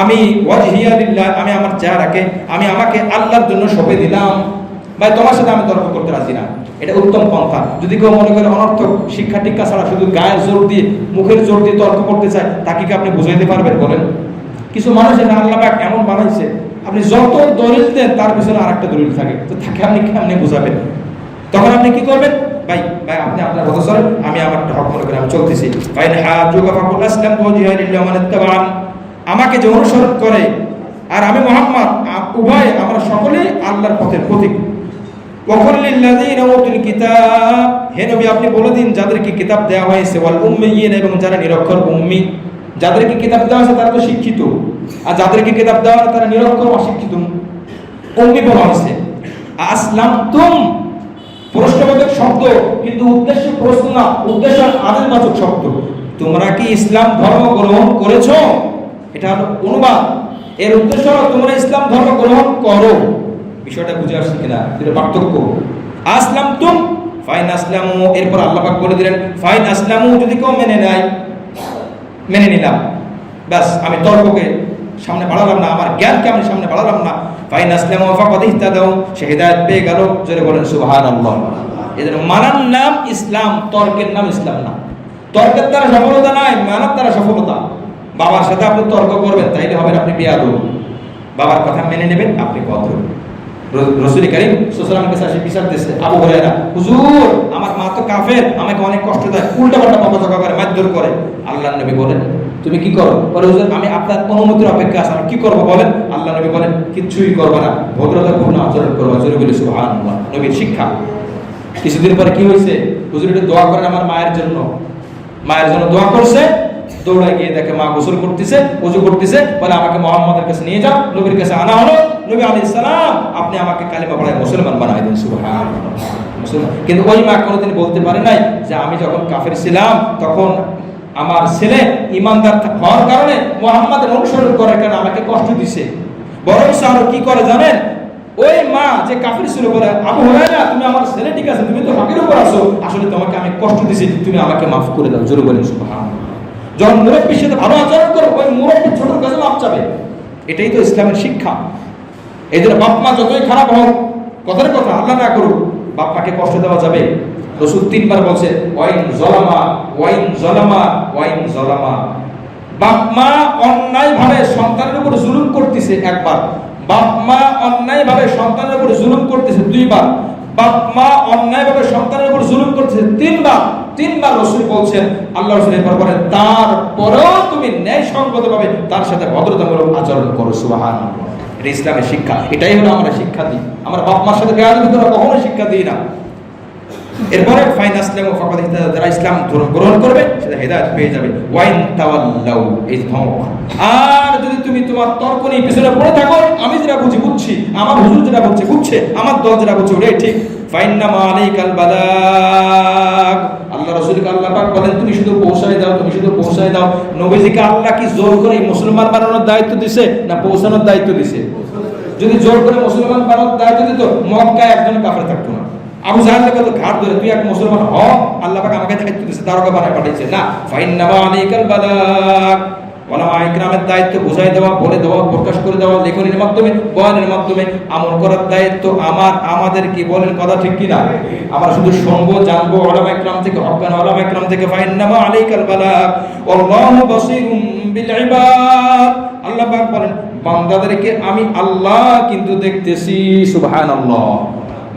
আমি ওয়াজহিয়া লিল্লাহ, আমি আমার চেহারাকে আমি আমাকে আল্লাহর জন্য সঁপে দিলাম। ভাই তোমার সাথে আমি তর্ক করতে রাজি না, এটা উত্তম পন্থা। যদি কেউ মনে করে অনর্থক শিক্ষা টিক্ষা ছাড়া শুধু গায়ের জোর দিয়ে মুখের জোর দিয়ে তর্ক করতে চায়, তাকে কি আপনি বুঝাইতে পারবেন বলেন? কিছু মানুষ এটা আল্লাহ পাক এমন বানাইছে, আপনি যত দলিল দেন তার পিছনে আরেকটা দলিল থাকে, তো তাকে আপনি কেমনে বুঝাবেন? তখন আপনি কি করবেন? ভাই আপনি আপনার কথা চলেন, আমি আমারটা হক মনে করে আমি চলতেছি। ফাইন হাজুকা ফাকুল আসলামতু ওয়াজহিয়া লিল্লাহি মান ইত্তাবা'আন, আমাকে যে অনুসরণ করে আর আমি মুহাম্মদ, উভয় আমরা সকলেই আল্লাহর পথের পথিক। ওয়াকুল লিল্লাযীনা উতুল কিতাব, হে নবী আপনি বলে দিন যাদেরকে কিতাব দেওয়া হয়েছে, ওয়াল উম্মিয়িন, এবং যারা নিরক্ষর উম্মি। যাদেরকে কিতাব দেওয়া হয়েছে তারা তো শিক্ষিত, আর যাদেরকে কিতাব দেওয়া হয় তারা নিরক্ষর অশিক্ষিত উম্মি বলা হয়েছে। আসলামতুম প্রশ্নবোধক শব্দ, কিন্তু উদ্দেশ্য প্রশ্ন না, উদ্দেশ্য আদেশবাচক শব্দ। তোমরা কি ইসলাম ধর্ম গ্রহণ করেছো, এটা হলো অনুবাদ। এর উদ্দেশ্য হলো তোমরা ইসলাম ধর্ম গ্রহণ করো। বিষয়টা বুঝে আসছে কিনা? এটা পার্থক্য। আসলামতুম ফাইন আসলামু, এরপর আল্লাহ পাক বলে দিলেন ফাইন আসলামু, যদি কেউ মেনে নিলাম, ব্যাস আমি তর্ককে সামনে বাড়ালাম না, আমার জ্ঞানকে আমি সামনে বাড়ালাম না। ফাইন আসলামু ফাকাদ ইহতাদাউ, সে হিদায়াত পেয়ে গেল। জোরে বলেন সুবহানাল্লাহ। এদের মানার নাম ইসলাম, তর্কের নাম ইসলাম না। তর্কের দ্বারা সফলতা নাই, মানার দ্বারা সফলতা। বাবার সাথে আপনি তর্ক করবেন, তাইলে হবেন আপনি বেয়াদব। বাবার কথা মেনে নেবেন, আপনি ভদ্র। রাসূল কারীম সাল্লাল্লাহু আলাইহি ওয়াসাল্লামের কাছে এসে বিচার দিয়েছে আবু হুরায়রা, হুজুর আমার মা তো কাফের, আমাকে অনেক কষ্ট দেয়, উল্টাপাল্টা বকাঝকা করে, মারধর করে। আল্লাহর নবী বলেন তুমি কি করো? বলে হুজুর আমি আপনার অনুমতির অপেক্ষা আছি, আমি কি করব বলেন? আল্লাহ নবী বলেন কিচ্ছুই করবে না, ভদ্রতাপূর্ণ আচরণ করবা। জোরে বলি সুবহানাল্লাহ, নবীর শিক্ষা। কিছুদিন পরে কি হয়েছে? হুজুর একটু দোয়া করেন আমার মায়ের জন্য। মায়ের জন্য দোয়া করছে, দৌড়ায় গিয়ে দেখে মা গোসল করতেছে, ওযু করতেছে, বলে আমাকে মুহাম্মাদের কাছে নিয়ে যাও। নবীর কাছে আনা হলো। নবী আলাইহিস সালাম আপনি আমাকে কালিমা পড়ায় মুসলমান বানাই দেন। সুবহানাল্লাহ, মুসলমান। কিন্তু ওই মা কোনোদিন বলতে পারে নাই যে আমি যখন কাফের ছিলাম তখন আমার ছেলে ইমানদার হওয়ার কারণে মুহাম্মাদের অনুসরণ করার কারণে আমাকে কষ্ট দিছে। বরং আরো কি করে জানেন? ওই মা যে কাফের ছিল বলে আবু হুরায়রা তুমি আমার ছেলে ঠিক আছে, তুমি তো হকের উপর আছো, আসলে তোমাকে আমি কষ্ট দিছি, তুমি আমাকে মাফ করে দাও। জোরে বলেন সুবহানাল্লাহ। যখন মুরব্বীর সাথে ভালো আচরণ করো, ওই মুরব্বী ছোটর কাছে মাপ চাবে। এটাই তো ইসলামের শিক্ষা। এই জন্য বাপ মা যতই খারাপ হোক, কথার কথা আল্লাহ না করুক, বাপ মাকে কষ্ট দেওয়া যাবে। রাসূল 3 বার বলছে ওয়াইন জলামা ওয়াইন জলামা ওয়াইন জলামা। বাপ মা অন্যায় ভাবে সন্তানের উপর জুলুম করতেছে একবার, বাপ মা অন্যায়ভাবে সন্তানের উপর জুলুম করতেছে 2 বার, বাপ মা অন্যায়ভাবে সন্তানের উপর জুলুম করতেছে 3 বার। 3 বার রাসূল বলছেন, আল্লাহ রাসূল এরপর বলেন তারপরেও তুমি ন্যায়সঙ্গতভাবে তার সাথে ভদ্রতামূলক আচরণ করো। সুবহানাল্লাহ। এটা ইসলামের শিক্ষা। এটাই হলো আমরা শিক্ষা দিই। আমরা বাপ মার সাথে বেয়াদবি করা কখনো শিক্ষা দিই না। এরপরে ফাইনাসলামু ফাকাদ ইহতাদা, যারা ইসলাম ধর্ম গ্রহণ করবে সেটা হেদায়েত পেয়ে যাবে। ওয়াইন তাওয়াল্লাউ, এই ধমক। আর যদি তুমি তোমার তর্ক নিয়ে পিছনে পড়ে থাকো, আমি যেটা বুঝছি, আমার হুজুর যেটা বুঝছে, আমার দল যেটা বুঝছে ওটাই ঠিক, ফাইন্নামা আলাইকাল বালাগ, আল্লাহ রাসূলকে আল্লাহ পাক বলেন তুমি শুধু পৌঁছায় দাও, তুমি শুধু পৌঁছায় দাও। নবীজিকে আল্লাহ কি জোর করে মুসলমান বানানোর দায়িত্ব দিয়েছে না পৌঁছানোর দায়িত্ব দিয়েছে? যদি জোর করে মুসলমান বানানোর দায়িত্ব দিত, মক্কায় একজন কাফের থাকতো না। আবু জাহেলের কত ঘাট ধরে তুই এক মুসলমান হ, আল্লাহ পাক আমাকে দায়িত্ব দিয়েছে, দারোগা বানায় পাঠিয়েছে না। ফাইন্নামা আলাইকাল বালাগ, ওলামা ইকরামের দায়িত্ব বুঝাই দেওয়া, বলে দেওয়া, প্রকাশ করে দেওয়া, লেখনের মাধ্যমে, বয়ানের মাধ্যমে আমল করার দায়িত্ব আমাদের। কি বলেন কথা ঠিক কি না? আমরা শুধু শুনবো, জানবো ওলামা ইকরাম থেকে, হক্কানি ওলামা ইকরাম থেকে। ফাইন্নামা আলাইকাল বালাগ ওয়াল্লাহু বাসীরুম বিল ইবাদ, আল্লাহ পাক বলেন বান্দাদেরকে আমি আল্লাহ কিন্তু দেখতেছি। সুবহানাল্লাহ।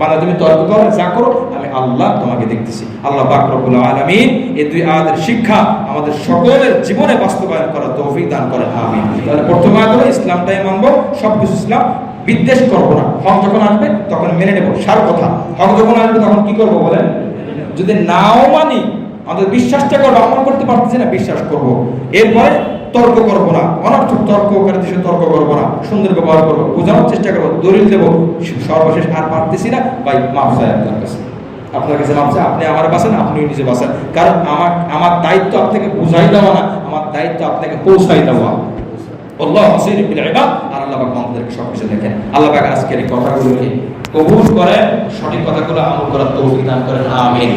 মানে তুমি তর্ক করো, যা করো, আমি আল্লাহ তোমাকে দেখতেছি। আল্লাহ পাক রব্বুল আলামিন এই 2 আয়াতের শিক্ষা আমাদের সকলের জীবনে বাস্তবায়ন করার তৌফিক দান করেন। আমিন। তাহলে প্রথম আয়াত হলো ইসলামটাই মানবো, সবকিছু ইসলাম, বিদ্বেষ করবো না। হক যখন আসবে তখন মেনে নেব, সার কথা। হক যখন আসবে তখন কি করবো বলেন? যদি নাও মানি, আমাদের বিশ্বাসটা করবো, আমল করতে পারতেছি না, বিশ্বাস করব। এরপরে তর্ক করবো না, অনর্থক তর্ককারীদের সাথে তর্ক করবো না, সুন্দর ব্যবহার করবো, বোঝানোর চেষ্টা করবো, দলিল দেবো। সর্বশেষ আর পারতেছি না ভাই, মাফ চাই আপনার কাছে, আপনার কাছে মাফ চাই, আপনি আমার বাঁচান, আপনি নিজে বাঁচান। কারণ আমার দায়িত্ব আপনাকে বুঝাই দেওয়া না, আমার দায়িত্ব আপনাকে পৌঁছাই দেওয়া। আল্লাহ বাসীরুম বিল ইবাদ। আর আল্লাহ পাক আমাদেরকে সবকিছু দেখেন। আল্লাহ পাক আজকের এই কথাগুলোকে কবুল করেন, সঠিক কথাগুলো আমল করার তৌফিক দান করেন। আমিন।